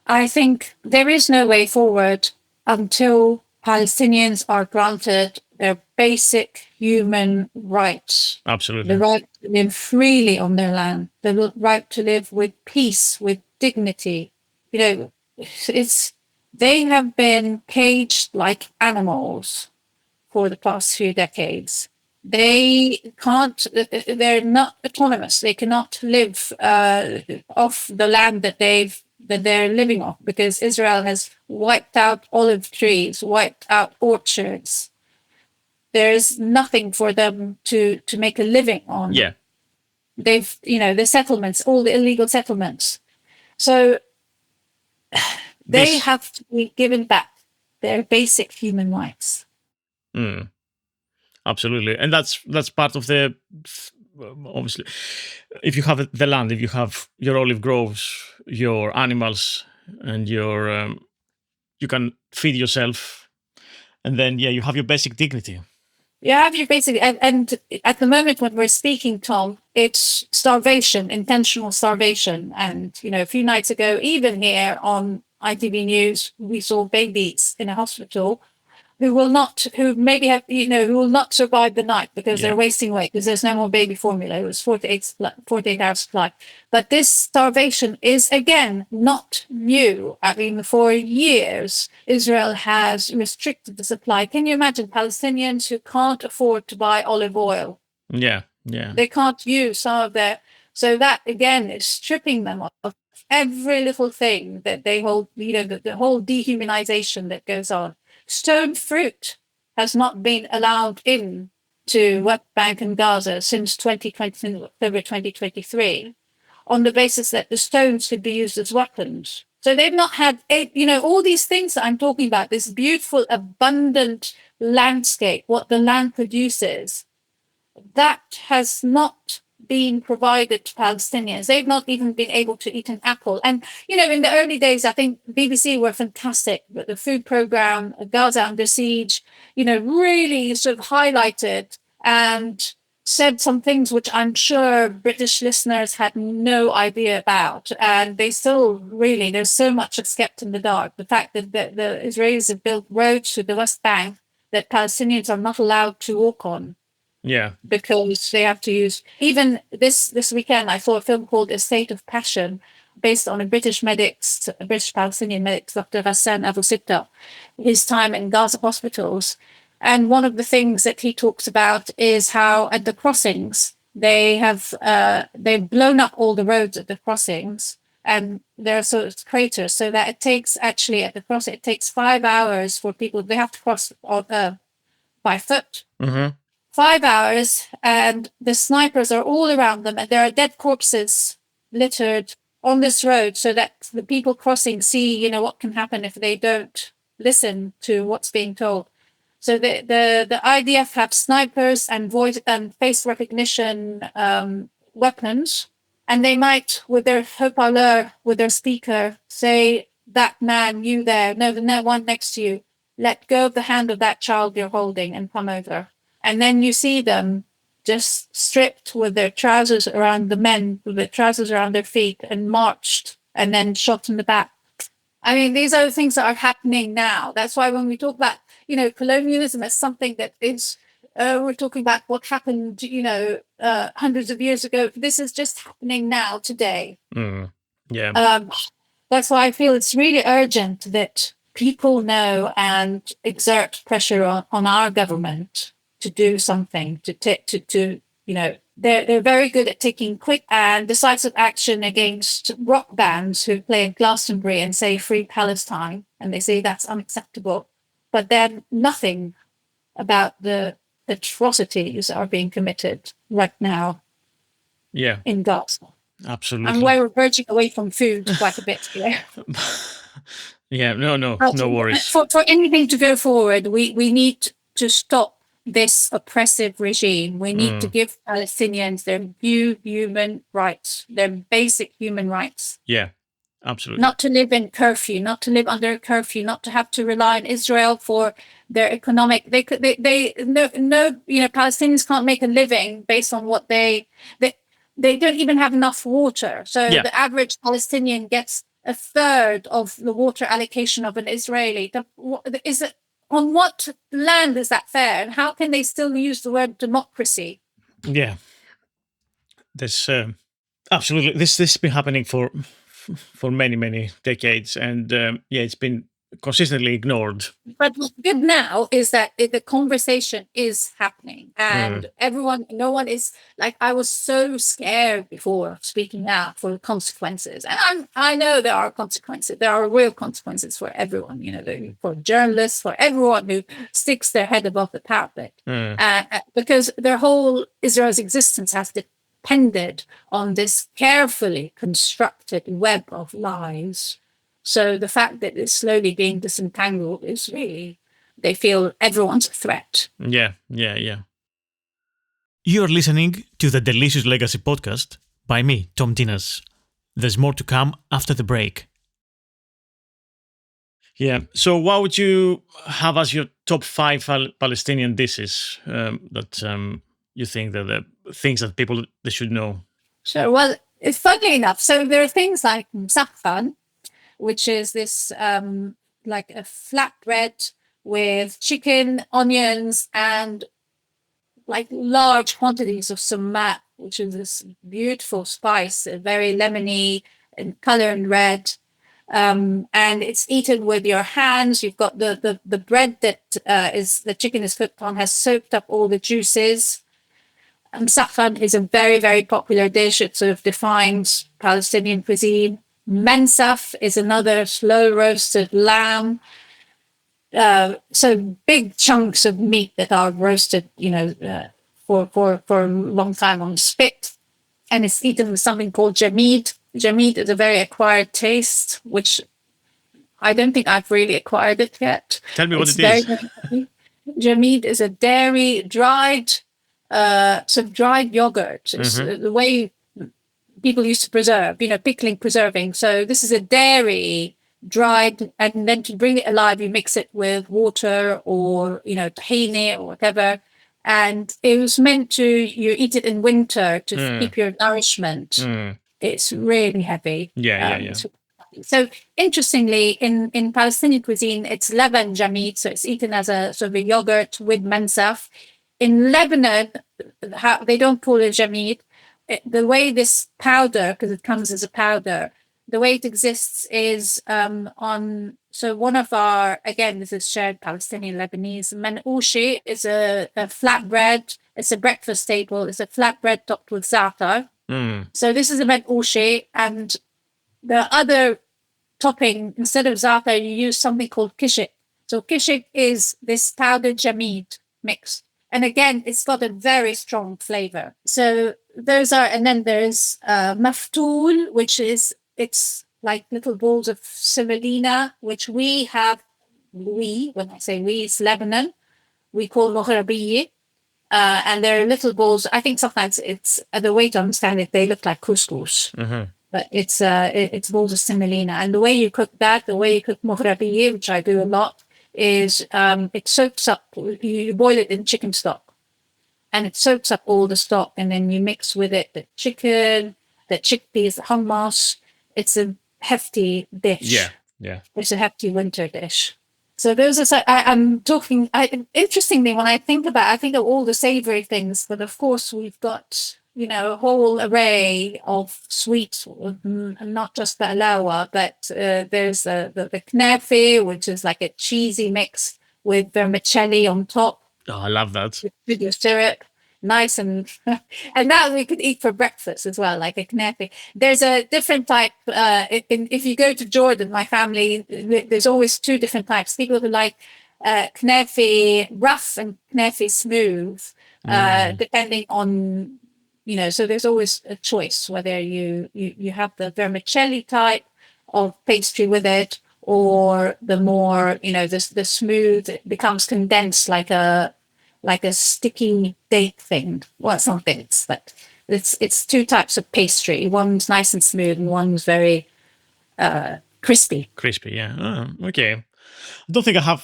I think there is no way forward until Palestinians are granted their basic human rights. Absolutely. The right to live freely on their land, the right to live with peace, with dignity. They have been caged like animals for the past few decades. They're not autonomous. They cannot live off the land that they're living off, because Israel has wiped out olive trees, wiped out orchards. There's nothing for them to make a living on. Yeah. They've, the settlements, all the illegal settlements. So they have to be given back their basic human rights. Absolutely. And that's part of the, obviously, if you have the land, if you have your olive groves, your animals, and you can feed yourself, and then, you have your basic dignity. You have your basic, and at the moment when we're speaking, Thom, it's starvation, intentional starvation. And, a few nights ago, even here on ITV News, we saw babies in a hospital who will not survive the night because Yeah. they're wasting away because there's no more baby formula. It was 48 hours supply. But this starvation is, again, not new. I mean, for years, Israel has restricted the supply. Can you imagine Palestinians who can't afford to buy olive oil? Yeah. Yeah. They can't use some of their, so that again is stripping them of every little thing that they hold, the whole dehumanization that goes on. Stone fruit has not been allowed in to West Bank and Gaza since February 2023, on the basis that the stones could be used as weapons. So they've not had, all these things that I'm talking about, this beautiful, abundant landscape, what the land produces, that has not been provided to Palestinians. They've not even been able to eat an apple. And, in the early days, I think BBC were fantastic, but the food program, Gaza Under Siege, really sort of highlighted and said some things which I'm sure British listeners had no idea about. And they still really, there's so much that's kept in the dark. The fact that the Israelis have built roads to the West Bank that Palestinians are not allowed to walk on. Yeah. Because they have to use, even this weekend, I saw a film called A State of Passion, based on a British Palestinian medic, Dr. Ghassan Abu Sitta, his time in Gaza hospitals. And one of the things that he talks about is how at the crossings, they've blown up all the roads at the crossings, and there are sort of craters, so that it takes actually at the crossing, it takes 5 hours for people, they have to cross by foot. Mm-hmm. 5 hours, and the snipers are all around them, and there are dead corpses littered on this road, so that the people crossing see, what can happen if they don't listen to what's being told. So the IDF have snipers and voice and face recognition weapons, and they might, with their haut-parleur, with their speaker, say, "That man, you there, no, the one next to you, let go of the hand of that child you're holding and come over." And then you see them just stripped with their trousers around the men, with their trousers around their feet, and marched and then shot in the back. I mean, these are the things that are happening now. That's why when we talk about, colonialism as something that is, we're talking about what happened, hundreds of years ago. This is just happening now, today. Yeah. That's why I feel it's really urgent that people know and exert pressure on our government to do something, they're very good at taking quick and decisive action against rock bands who play in Glastonbury and say "Free Palestine," and they say that's unacceptable. But then nothing about the atrocities are being committed right now. Yeah. In Gaza. Absolutely. And we're verging away from food quite a bit here. Yeah, no worries. For anything to go forward, we need to stop this oppressive regime. We need to give Palestinians their human rights, their basic human rights. Yeah, absolutely. Not to live in curfew, not to live under a curfew, not to have to rely on Israel for their economic. Palestinians can't make a living based on what they don't even have enough water. So the average Palestinian gets a third of the water allocation of an Israeli. On what land is that fair? And how can they still use the word democracy? Yeah, there's absolutely this has been happening for many decades, and it's been consistently ignored. But what's good now is that the conversation is happening, and no one is like, I was so scared before speaking out for the consequences. And I know there are consequences. There are real consequences for everyone, for journalists, for everyone who sticks their head above the parapet. Because their whole Israel's existence has depended on this carefully constructed web of lies. So the fact that it's slowly being disentangled is really, they feel everyone's a threat. Yeah. You're listening to the Delicious Legacy podcast by me, Thom. There's more to come after the break. Yeah, so what would you have as your top 5 Palestinian dishes that you think that the things that people they should know? Sure, well, funnily enough, so there are things like Musakhan, which is this like a flatbread with chicken, onions, and like large quantities of sumac, which is this beautiful spice, very lemony in color and red. And it's eaten with your hands. You've got the bread that is the chicken is cooked on has soaked up all the juices. Musakhan is a very, very popular dish. It sort of defines Palestinian cuisine. Mensaf is another slow roasted lamb. So big chunks of meat that are roasted, for a long time on spit. And it's eaten with something called jamid. Jamid is a very acquired taste, which I don't think I've really acquired it yet. Tell me what It's it is. very jamid is a dairy dried, dried yogurt. It's the way people used to preserve, pickling, preserving. So this is a dairy dried, and then to bring it alive, you mix it with water or, tahini or whatever. And it was meant to, you eat it in winter to keep your nourishment. It's really heavy. Yeah. So interestingly, in Palestinian cuisine, it's levan jamid, so it's eaten as a sort of a yogurt with mensaf. In Lebanon, they don't call it jamid. The way this powder, because it comes as a powder, the way it exists is so one of our, again, this is shared Palestinian Lebanese. Manoushi is a flatbread. It's a breakfast staple. It's a flatbread topped with za'atar. So this is a manoushi, and the other topping, instead of za'atar, you use something called kishik. So kishik is this powdered jamid mix. And again, it's got a very strong flavor. So those are, and then there's maftoul, which is, it's like little balls of semolina, which when I say we, it's Lebanon, we call moghrabiye. And they're little balls. I think sometimes it's, the way to understand it, they look like couscous. But it's balls of semolina. And the way you cook that, the way you cook moghrabiye, which I do a lot, is it soaks up, you boil it in chicken stock. And it soaks up all the stock, and then you mix with it the chicken, the chickpeas, the hummus. It's a hefty dish. Yeah. It's a hefty winter dish. So those are, I'm talking, interestingly, when I think of all the savory things, but of course we've got, a whole array of sweets, and not just the alawa, but there's the Knafeh, which is like a cheesy mix with vermicelli on top. Oh, I love that. With your syrup, nice and that we could eat for breakfast as well, like a Knafeh. There's a different type. If you go to Jordan, my family, there's always two different types. People who like Knafeh rough and Knafeh smooth, depending on, so there's always a choice whether you have the vermicelli type of pastry with it, or the more, the smooth, it becomes condensed like a sticky date thing. Well, it's not dates, but it's two types of pastry. One's nice and smooth, and one's very crispy. Crispy, yeah. Oh, okay. I don't think I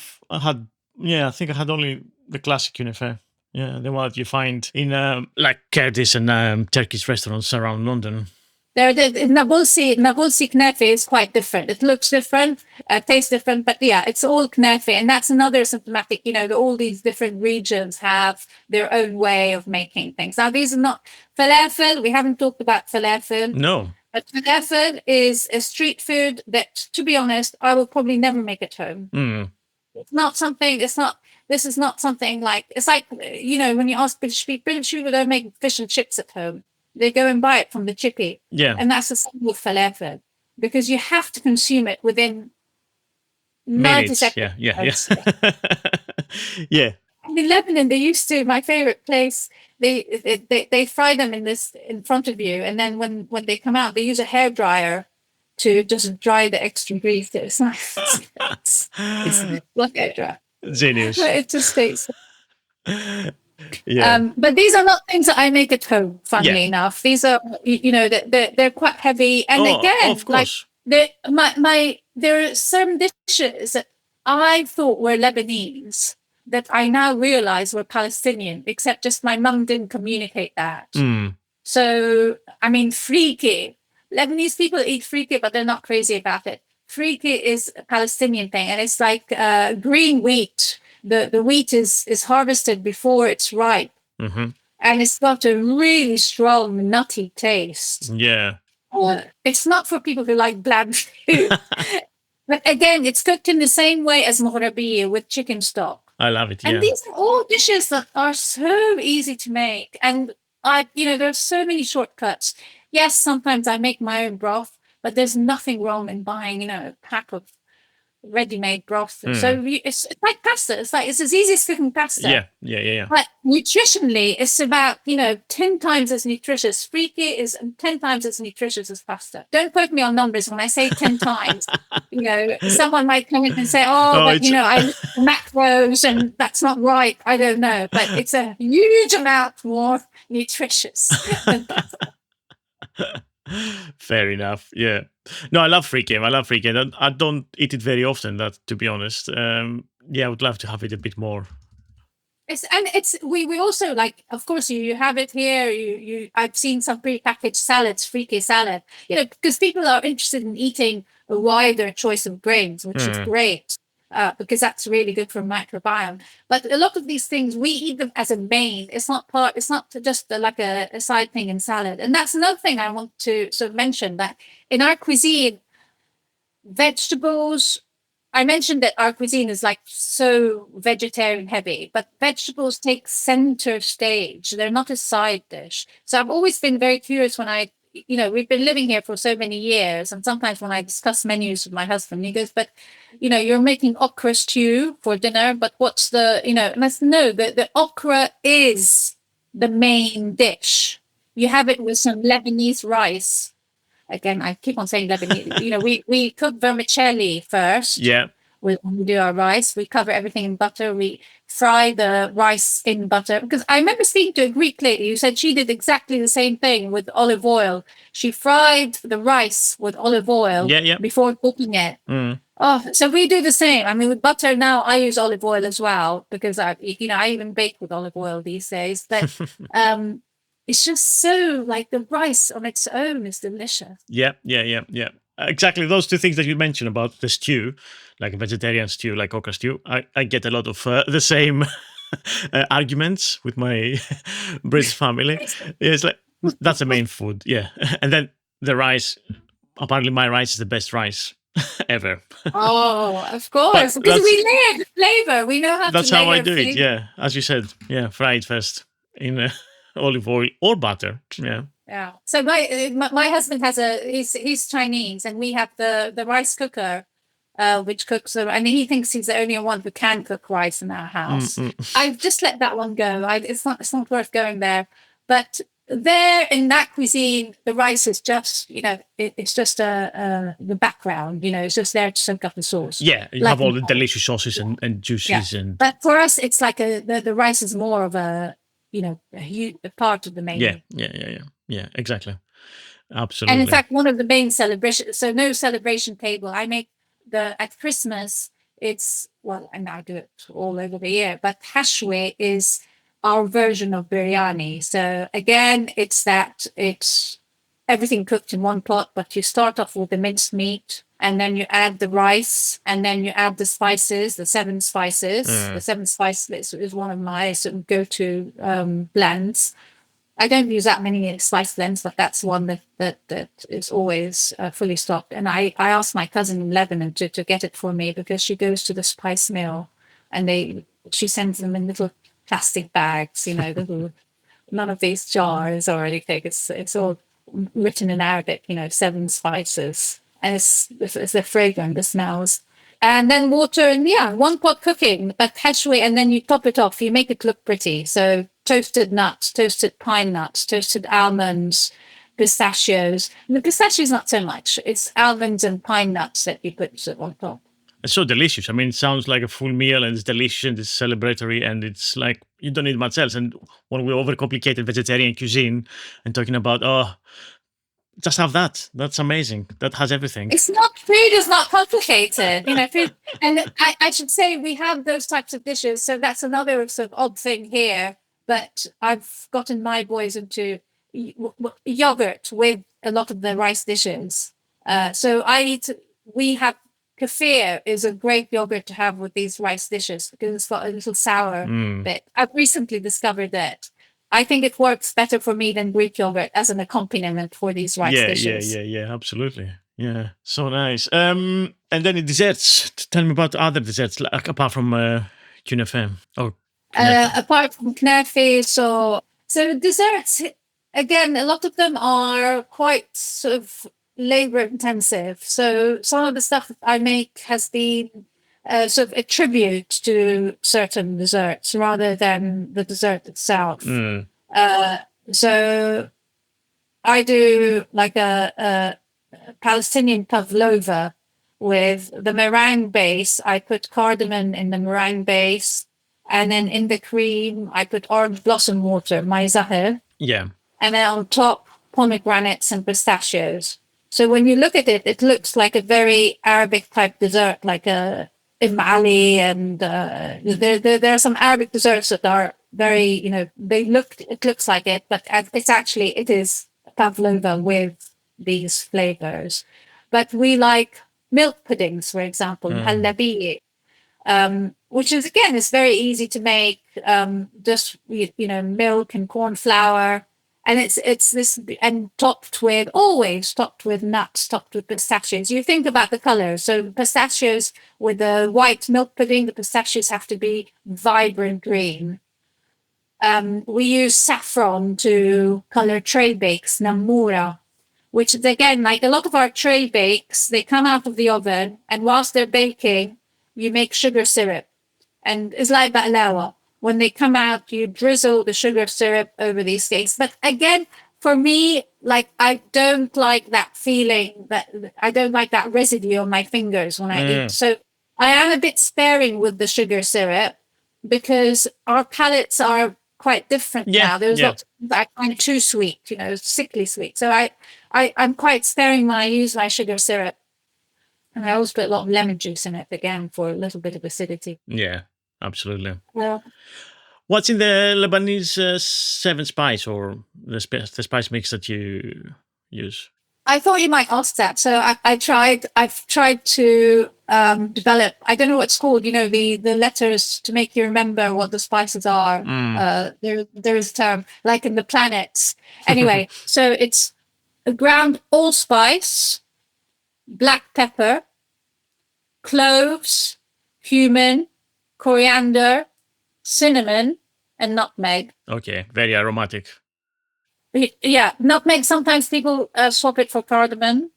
think I had only the classic Knafeh. Yeah, the one that you find in like Kurdish and Turkish restaurants around London. Nabulsi Knafeh is quite different. It looks different, tastes different, but yeah, it's all Knafeh. And that's another symptomatic, all these different regions have their own way of making things. Now, these are not falafel. We haven't talked about falafel. No. But falafel is a street food that, to be honest, I will probably never make at home. It's not something, this is not something like, it's like, when you ask British people don't make fish and chips at home. They go and buy it from the chippy. Yeah. And that's the same with falafel, because you have to consume it within 90 seconds. Yeah. Yeah. In Lebanon, they used to, my favorite place, they fry them in front of you. And then when they come out, they use a hairdryer to just dry the extra grease. It's nice. It's like hairdryer. Genius. But it just tastes. Yeah. But these are not things that I make at home, funnily enough. These are, they're quite heavy. And again, of course. Like there are some dishes that I thought were Lebanese that I now realize were Palestinian, except just my mum didn't communicate that. So, I mean, friki. Lebanese people eat friki, but they're not crazy about it. Friki is a Palestinian thing, and it's like green wheat. The wheat is harvested before it's ripe, Mm-hmm. and it's got a really strong nutty taste. Yeah. It's not for people who like bland food. But again, it's cooked in the same way as moghrabiya with chicken stock. I love it. And Yeah. these are all dishes that are so easy to make. And there's so many shortcuts. Yes, sometimes I make my own broth, but there's nothing wrong in buying, a pack of ready-made broth. So it's like pasta. It's as easy as cooking pasta. Yeah. But nutritionally, it's about, 10 times as nutritious. Friki is 10 times as nutritious as pasta. Don't quote me on numbers when I say 10 times. Someone might come in and say, I macros and that's not right. I don't know. But it's a huge amount more nutritious than pasta. Fair enough. Yeah. No, I love friki. I don't eat it very often, that, to be honest. I would love to have it a bit more. We also, like, of course you have it here. I've seen some prepackaged salads, friki salad, because people are interested in eating a wider choice of grains, which is great. Because that's really good for microbiome. But a lot of these things, we eat them as a main. It's not just like a side thing in salad. And that's another thing I want to sort of mention, that in our cuisine, vegetables, I mentioned that our cuisine is like so vegetarian heavy, but vegetables take center stage. They're not a side dish. So I've always been very curious when we've been living here for so many years. And sometimes when I discuss menus with my husband, he goes, but, you're making okra stew for dinner, but what's and I said, no, the okra is the main dish. You have it with some Lebanese rice. Again, I keep on saying Lebanese. We cook vermicelli first. Yeah. When we do our rice, we cover everything in butter. We fry the rice in butter. Because I remember speaking to a Greek lady who said she did exactly the same thing with olive oil. She fried the rice with olive oil before cooking it. So we do the same. I mean, with butter now, I use olive oil as well because I even bake with olive oil these days. But it's just so, like, the rice on its own is delicious. Yeah. Exactly those two things that you mentioned about the stew, like a vegetarian stew, like okra stew. I get a lot of the same arguments with my British family. It's like, that's the main food. Yeah. And then the rice, apparently my rice is the best rice ever. Oh, of course. Because we layer the flavor. We know how to layer. That's how I do it. Yeah. As you said, fry it first in olive oil or butter. Yeah. Yeah. So my husband has he's Chinese, and we have the rice cooker, which cooks, and he thinks he's the only one who can cook rice in our house. I've just let that one go. It's not worth going there. But there in that cuisine, the rice is just it's just the background. It's just there to soak up the sauce. Yeah, you have all the delicious sauces and juices and. But for us, it's like the rice is more of a a part of the menu. Yeah, exactly. Absolutely. And in fact, one of the main celebrations, so no celebration table. I make at Christmas, and I do it all over the year, but hashwe is our version of biryani. So again, it's everything cooked in one pot, but you start off with the minced meat, and then you add the rice, and then you add the spices, the 7 spices. The 7 spices is one of my sort of go-to blends. I don't use that many spice blends, but that's one that is always fully stocked. And I asked my cousin in Lebanon to get it for me, because she goes to the spice mill, and she sends them in little plastic bags, none of these jars or anything. It's all written in Arabic, 7 spices. And it's the fragrance, the smells. And then water, and 1 pot cooking, but hashwe, and then you top it off. You make it look pretty. So toasted nuts, toasted pine nuts, toasted almonds, pistachios. The pistachios not so much. It's almonds and pine nuts that you put on top. It's so delicious. I mean, it sounds like a full meal, and it's delicious, and it's celebratory, and it's like you don't need much else. And when we overcomplicated vegetarian cuisine and talking about, just have that. That's amazing. That has everything. Food is not complicated. Food, and I should say we have those types of dishes. So that's another sort of odd thing here. But I've gotten my boys into yogurt with a lot of the rice dishes. So I eat we have kefir is a great yogurt to have with these rice dishes because it's got a little sour bit. I've recently discovered that. I think it works better for me than Greek yogurt as an accompaniment for these rice dishes. Yeah, absolutely. Yeah, so nice. And then the desserts. Tell me about other desserts, like, apart from Knafeh or Knafeh. Apart from Knafeh, so desserts, again, a lot of them are quite sort of labor intensive. So some of the stuff that I make has been sort of a tribute to certain desserts rather than the dessert itself. So I do like a Palestinian pavlova with the meringue base. I put cardamom in the meringue base, and then in the cream, I put orange blossom water, my Zaher, Yeah. and then on top, pomegranates and pistachios. So when you look at it, it looks like a very Arabic type dessert, like a imali, and there are some Arabic desserts that are very, it looks like it, but it is pavlova with these flavors. But we like milk puddings, for example, halabi, which is, again, it's very easy to make. Just milk and corn flour, and it's this, and always topped with nuts, topped with pistachios. You think about the color. So pistachios with the white milk pudding, the pistachios have to be vibrant green. We use saffron to color tray bakes, namura, which is, again, like a lot of our tray bakes, they come out of the oven, and whilst they're baking, you make sugar syrup. And it's like baklawa. When they come out, you drizzle the sugar syrup over these cakes. But again, for me, like, I don't like that feeling, I don't like that residue on my fingers when I eat. So I am a bit sparing with the sugar syrup because our palates are quite different now. There's lots that kind of too sweet, sickly sweet. So I'm quite sparing when I use my sugar syrup. And I always put a lot of lemon juice in it, again, for a little bit of acidity. Yeah, absolutely. Yeah. What's in the Lebanese 7 spice or the spice mix that you use? I thought you might ask that. So I've tried to develop, I don't know what it's called, the letters to make you remember what the spices are. There is a term, like in the planets. Anyway, so it's a ground allspice, black pepper, cloves, cumin, coriander, cinnamon, and nutmeg. Okay, very aromatic. Yeah, nutmeg, sometimes people swap it for cardamom.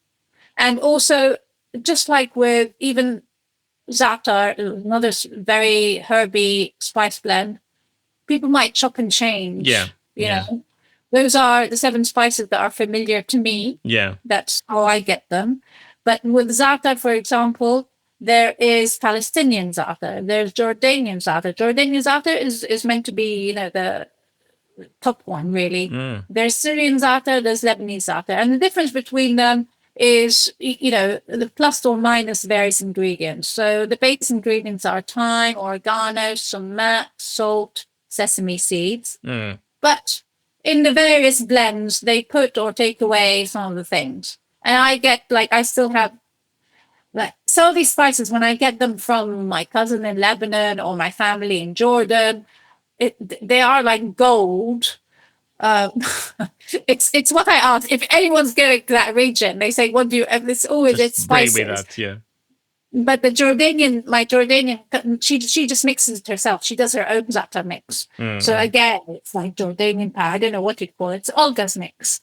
And also, just like with even za'atar, another very herby spice blend, people might chop and change. Yeah. Those are the 7 spices that are familiar to me. Yeah. That's how I get them. But with za'atar, for example, there is Palestinian za'atar. There's Jordanian za'atar. Jordanian za'atar is meant to be, the top one, really. There's Syrian za'atar, there's Lebanese za'atar. And the difference between them is, the plus or minus various ingredients. So the base ingredients are thyme, oregano, sumac, salt, sesame seeds. But in the various blends, they put or take away some of the things. And I still have, some of these spices, when I get them from my cousin in Lebanon or my family in Jordan, they are like gold. It's what I ask. If anyone's going to that region, they say, "What do you?" And it's always it's spices. With that, yeah. But my Jordanian, she just mixes it herself. She does her own za'atar mix. So again, it's like Jordanian pie. I don't know what you call it. It's Olga's mix.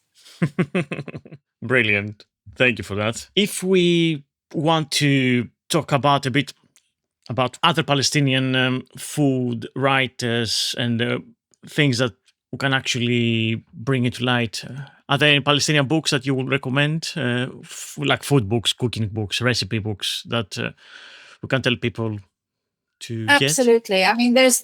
Brilliant. Thank you for that. If we want to talk about a bit about other Palestinian food writers and things that we can actually bring it to light, are there any Palestinian books that you would recommend, like food books, cooking books, recipe books that we can tell people to get? Absolutely. I mean, it's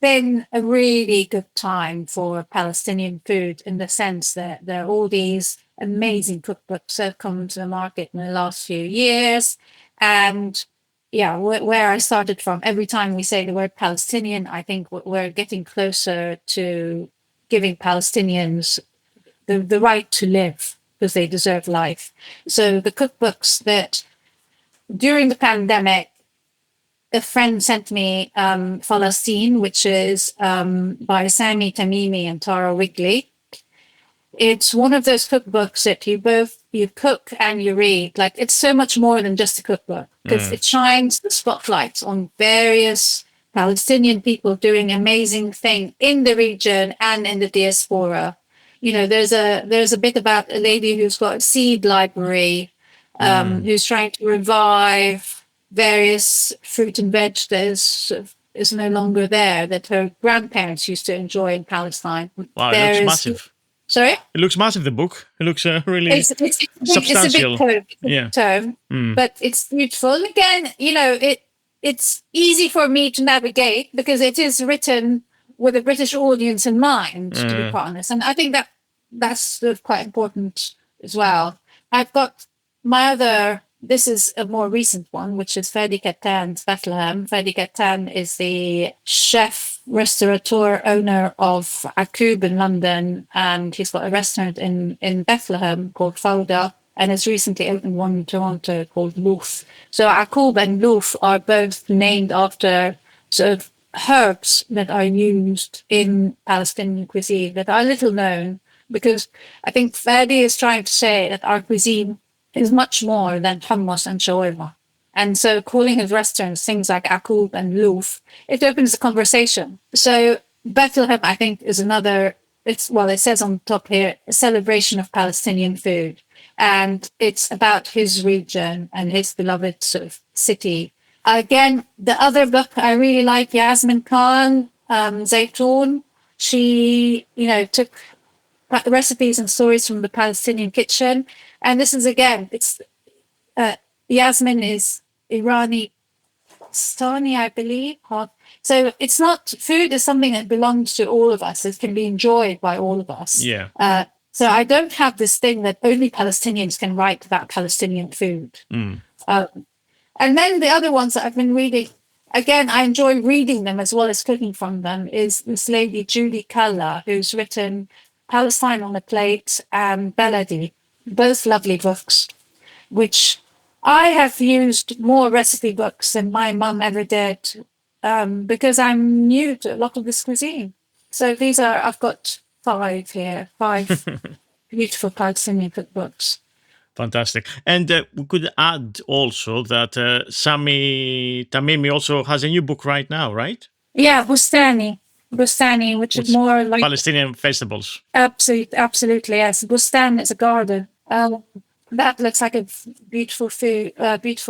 been a really good time for Palestinian food in the sense that there are all these amazing cookbooks that have come to the market in the last few years. And yeah, where I started from, every time we say the word Palestinian, I think we're getting closer to giving Palestinians the right to live because they deserve life. So the cookbooks that during the pandemic, a friend sent me Falastin, which is by Sami, Tamimi, and Tara Wigley. It's one of those cookbooks that you cook and you read. Like, it's so much more than just a cookbook because it shines the spotlight on various Palestinian people doing amazing thing in the region and in the diaspora. You know, there's a bit about a lady who's got a seed library, who's trying to revive various fruit and veg that is no longer there, that her grandparents used to enjoy in Palestine. Wow, it looks massive. Sorry? It looks massive, the book. It looks really It's substantial. a big tome, but it's beautiful. And again, you know, it's easy for me to navigate because it is written with a British audience in mind, to be quite honest. And I think that's sort of quite important as well. I've got my other, this is a more recent one, which is Fadi Kattan's Bethlehem. Fadi Kattan is the chef, restaurateur, owner of Akub in London, and he's got a restaurant in Bethlehem called Fadi, and has recently opened one in Toronto called Louf. So Akub and Louf are both named after sort of herbs that are used in Palestinian cuisine that are little known, because I think Fadi is trying to say that our cuisine is much more than hummus and shawarma. And so calling his restaurants things like Akub and Louf, it opens the conversation. So Bethlehem, I think, is another, it says on top here, a celebration of Palestinian food. And it's about his region and his beloved sort of city. Again, the other book I really like, Yasmin Khan, Zaitoun. She, took recipes and stories from the Palestinian kitchen. And this is, again, it's Yasmin is Irani, Boustany, I believe. So it's not, food is something that belongs to all of us. It can be enjoyed by all of us. Yeah. So I don't have this thing that only Palestinians can write about Palestinian food. And then the other ones that I've been reading, again, I enjoy reading them as well as cooking from them, is this lady, Joudie Kalla, who's written Palestine on a Plate and Baladi, both lovely books, which I have used more recipe books than my mum ever did, because I'm new to a lot of this cuisine. So I've got 5 here, 5 beautiful Palestinian cookbooks. Fantastic. And we could add also that Sami Tamimi also has a new book right now, right? Yeah, Boustany, which is more like Palestinian festivals. Absolutely, yes. Boustan is a garden. That looks like a beautiful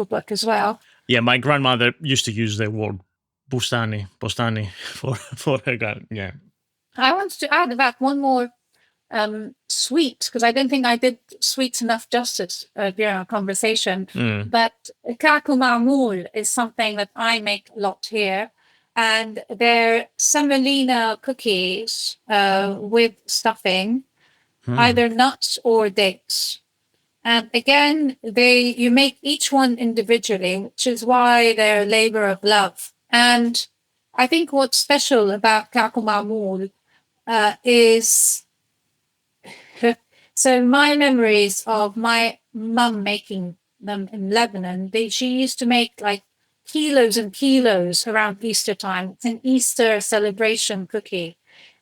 book as well. Yeah, my grandmother used to use the word Boustany for her garden. Yeah. I wanted to add about one more sweet, because I don't think I did sweets enough justice during our conversation. But Maamoul is something that I make a lot here. And they're semolina cookies with stuffing, either nuts or dates. And again, you make each one individually, which is why they're a labor of love. And I think what's special about Maamoul is, so my memories of my mum making them in Lebanon, she used to make like kilos and kilos around Easter time. It's an Easter celebration cookie.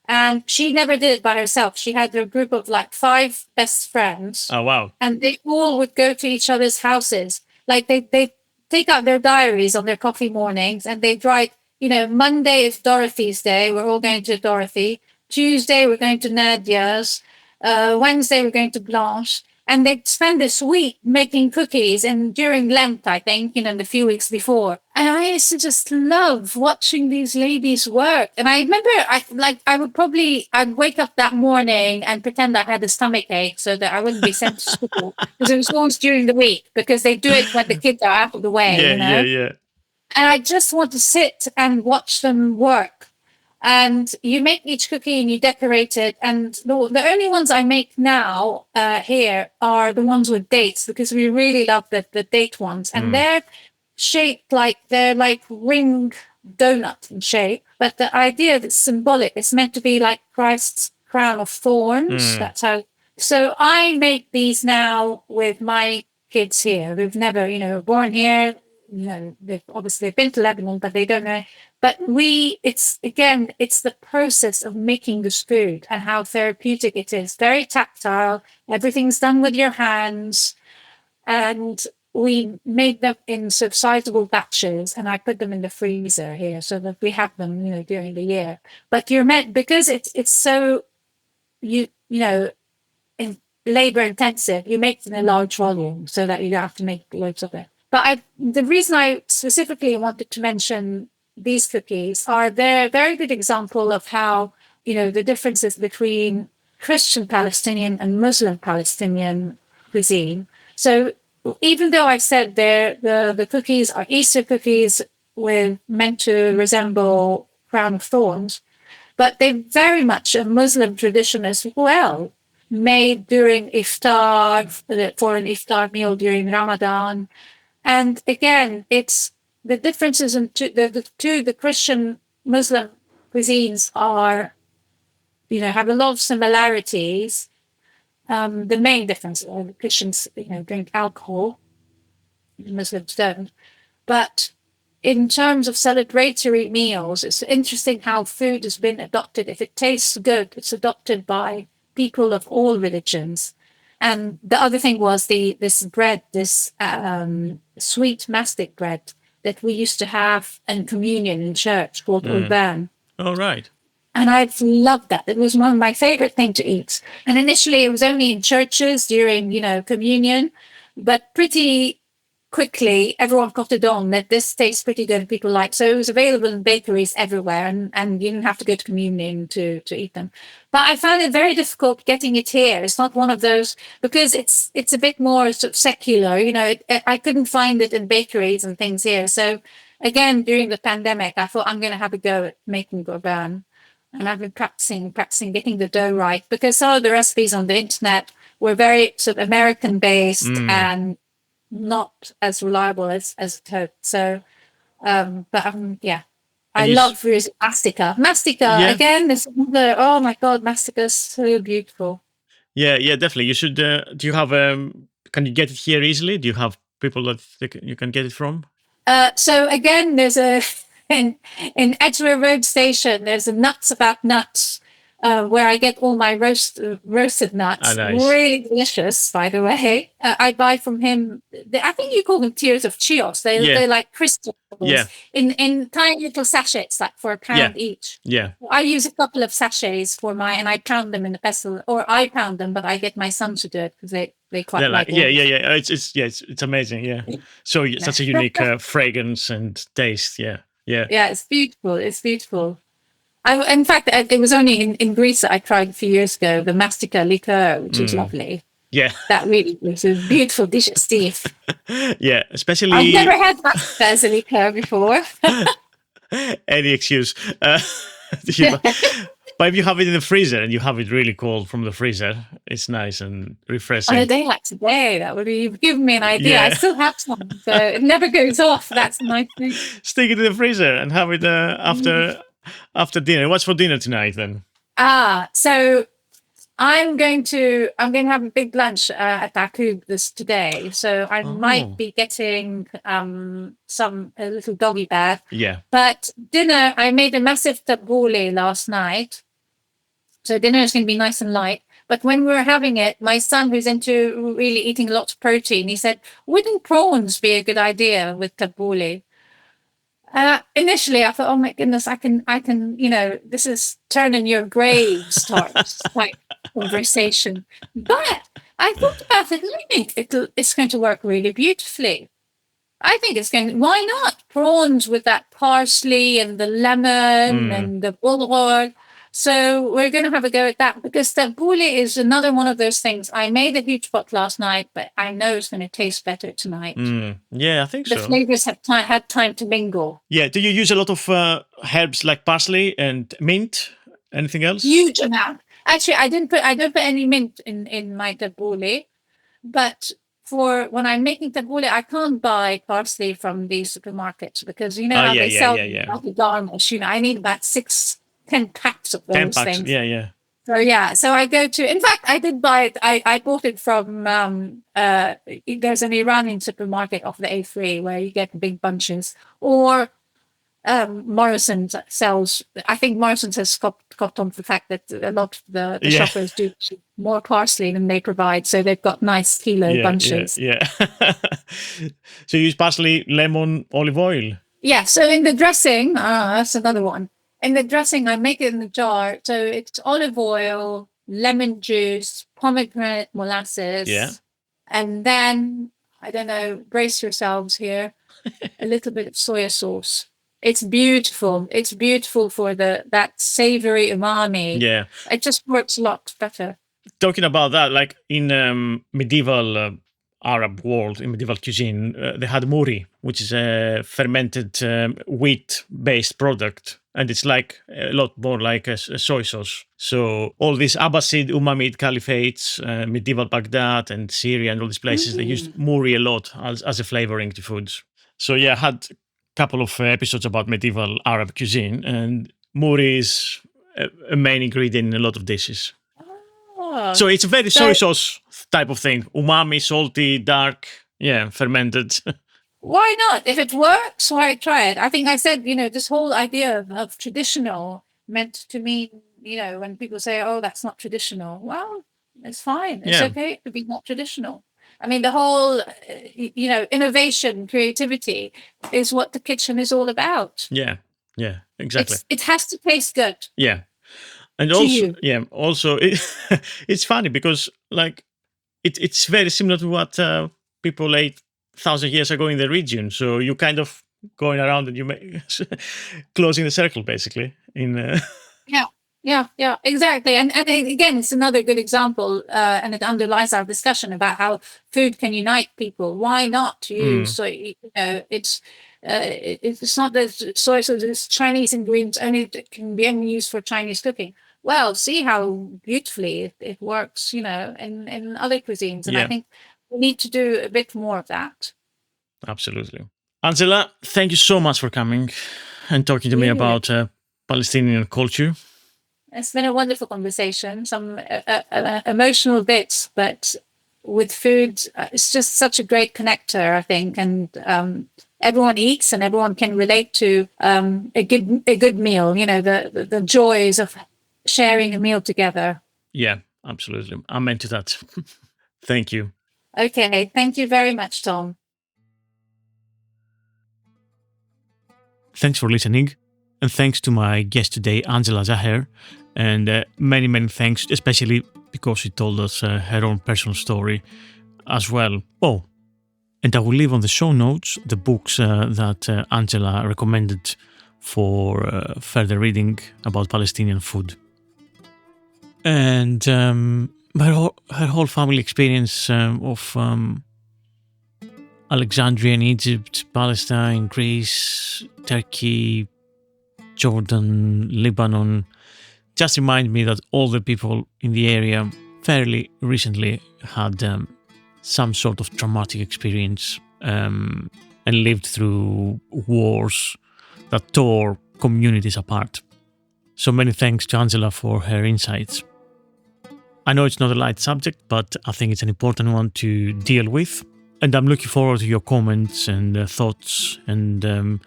And she never did it by herself. She had a group of like 5 best friends. Oh, wow. And they all would go to each other's houses. Like they take out their diaries on their coffee mornings and they'd write, Monday is Dorothy's day. We're all going to Dorothy. Tuesday, we're going to Nadia's. Wednesday, we're going to Blanche. And they'd spend this week making cookies, and during Lent, I think, the few weeks before. And I used to just love watching these ladies work. And I remember I'd wake up that morning and pretend I had a stomach ache so that I wouldn't be sent to school, because it was always during the week, because they do it when the kids are out of the way, Yeah. And I just want to sit and watch them work. And you make each cookie and you decorate it. And the only ones I make now here are the ones with dates, because we really love the date ones. And they're shaped they're like ring donut in shape. But the idea that's symbolic, it's meant to be like Christ's crown of thorns. That's how So I make these now with my kids here. They've never, born here. They've been to Lebanon, but they don't know. But it's the process of making this food and how therapeutic it is. Very tactile. Everything's done with your hands. And we made them in sort of sizable batches, and I put them in the freezer here so that we have them, during the year. But you're meant, because it's so, you know, in labor intensive, you make it in a large volume so that you don't have to make loads of it. But the reason I specifically wanted to mention these cookies are they're a very good example of how, the differences between Christian Palestinian and Muslim Palestinian cuisine. So even though I said the cookies are Easter cookies meant to resemble crown of thorns, but they're very much a Muslim tradition as well, made during iftar, for an iftar meal during Ramadan. And again, it's the differences in the Christian Muslim cuisines are, have a lot of similarities. The main difference, the Christians, drink alcohol, the Muslims don't. But in terms of celebratory meals, it's interesting how food has been adopted. If it tastes good, it's adopted by people of all religions. And the other thing was this bread, this sweet mastic bread that we used to have in communion in church called urban. Oh, right. And I've loved that. It was one of my favorite things to eat. And initially it was only in churches during, communion, but pretty quickly everyone caught it on that this tastes pretty good and people like. So it was available in bakeries everywhere, and you didn't have to go to communion to eat them. But I found it very difficult getting it here. It's not one of those, because it's a bit more sort of secular, I couldn't find it in bakeries and things here. So again, during the pandemic, I thought I'm going to have a go at making gurban. And I've been practicing getting the dough right, because some of the recipes on the internet were very sort of American based and not as reliable as it hoped. So, yeah, I love mastica. Mastica again. This oh my god, mastica is so beautiful. Yeah, definitely. You should. Do you have? Can you get it here easily? Do you have people that you can get it from? So again, there's in Edgware Road Station, there's a Nuts About Nuts, where I get all my roasted nuts. Nice. Really delicious, by the way. I buy from him. I think you call them tiers of Chios. They're like crystals in tiny little sachets, like for £1 each. Yeah. I use a couple of sachets for and I pound them in the pestle, or I pound them, but I get my son to do it because they quite like it. Yeah. It's amazing. Yeah. So such a unique fragrance and taste. Yeah. It's beautiful. In fact, it was only in Greece that I tried a few years ago, the mastica liqueur, which is lovely. Yeah. That really was a beautiful digestive. Yeah, especially... I've never had mastica as a liqueur before. Any excuse. But if you have it in the freezer and you have it really cold from the freezer, it's nice and refreshing. On a day like today, that would have given me an idea. Yeah. I still have some, so it never goes off. That's a nice thing. Stick it in the freezer and have it after dinner. What's for dinner tonight then? So I'm going to have a big lunch at Cookbooks today. So I might be getting a little doggy bath. Yeah. But dinner, I made a massive tabbouleh last night. So dinner is going to be nice and light. But when we were having it, my son, who's into really eating lots of protein, he said, wouldn't prawns be a good idea with tabbouleh? Initially, I thought, oh my goodness, I can, this is turning your graves type conversation. But I thought about it, and I think it's going to work really beautifully. I think why not? Prawns with that parsley and the lemon and the bulgur. So we're going to have a go at that, because tabbouleh is another one of those things. I made a huge pot last night, but I know it's going to taste better tonight. Yeah, I think so. The flavors have had time to mingle. Yeah. Do you use a lot of herbs like parsley and mint? Anything else? Huge amount. Actually, I don't put any mint in my tabbouleh, but for when I'm making tabbouleh, I can't buy parsley from the supermarkets, because how they sell like a garnish. I need about 10 packs of those things. Yeah. So I go to, in fact, I did buy it. I bought it from, there's an Iranian supermarket off the A3 where you get big bunches. Or Morrison's sells, I think Morrison's has caught on to the fact that a lot of the shoppers do more parsley than they provide. So they've got nice kilo bunches. Yeah. So you use parsley, lemon, olive oil? Yeah. So in the dressing, that's another one. In the dressing, I make it in the jar. So it's olive oil, lemon juice, pomegranate molasses. Yeah. And then, I don't know, brace yourselves here, a little bit of soya sauce. It's beautiful. It's beautiful for that savory umami. Yeah. It just works a lot better. Talking about that, like in medieval Arab world, in medieval cuisine, they had muri, which is a fermented wheat-based product. And it's like a lot more like a soy sauce. So all these Abbasid Umayyad caliphates, medieval Baghdad and Syria and all these places, they used muri a lot as a flavoring to foods. So yeah, I had a couple of episodes about medieval Arab cuisine, and muri is a main ingredient in a lot of dishes. Oh. So it's a very soy sauce type of thing. Umami, salty, dark, fermented. Why not? If it works, why try it? I think I said, this whole idea of traditional meant to mean, when people say, oh, that's not traditional. Well, it's fine. It's okay to be not traditional. I mean, the whole, innovation, creativity is what the kitchen is all about. Yeah, exactly. It has to taste good. Yeah. And also, it's funny because like it's very similar to what people ate 1,000 years ago in the region. So you kind of going around and you closing the circle basically. Yeah, exactly. And again, it's another good example, and it underlies our discussion about how food can unite people. Why not use soy? It's not that soy sauce is Chinese ingredients only can be only used for Chinese cooking. Well, see how beautifully it works, in other cuisines. And I think we need to do a bit more of that. Absolutely. Angela, thank you so much for coming and talking to me about Palestinian culture. It's been a wonderful conversation, some emotional bits, but with food, it's just such a great connector, I think. And everyone eats and everyone can relate to a good meal, the joys of sharing a meal together. Yeah, absolutely. I'm into that. Thank you. Okay, thank you very much, Thom. Thanks for listening. And thanks to my guest today, Angela Zaher. And many, many thanks, especially because she told us her own personal story as well. Oh, and I will leave on the show notes the books that Angela recommended for further reading about Palestinian food. And her whole family experience of Alexandria in Egypt, Palestine, Greece, Turkey, Jordan, Lebanon, just remind me that all the people in the area fairly recently had some sort of traumatic experience and lived through wars that tore communities apart. So many thanks to Angela for her insights. I know it's not a light subject, but I think it's an important one to deal with. And I'm looking forward to your comments and thoughts and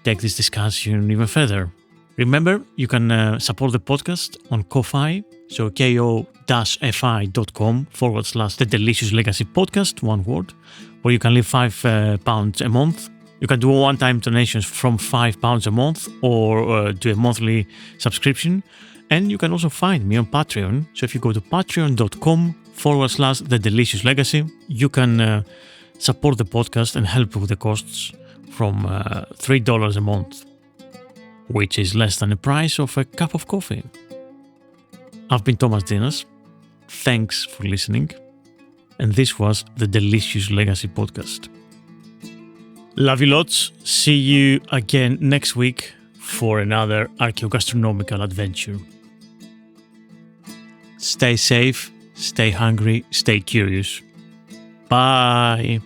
take this discussion even further. Remember, you can support the podcast on Ko-Fi, so ko-fi.com/The Delicious Legacy Podcast, one word, where you can leave £5 a month. You can do one-time donations from £5 a month or do a monthly subscription. And you can also find me on Patreon. So if you go to patreon.com/The Delicious Legacy, you can support the podcast and help with the costs from $3 a month, which is less than the price of a cup of coffee. I've been Thomas Dinas. Thanks for listening. And this was the Delicious Legacy Podcast. Love you lots. See you again next week for another archaeogastronomical adventure. Stay safe, stay hungry, stay curious. Bye.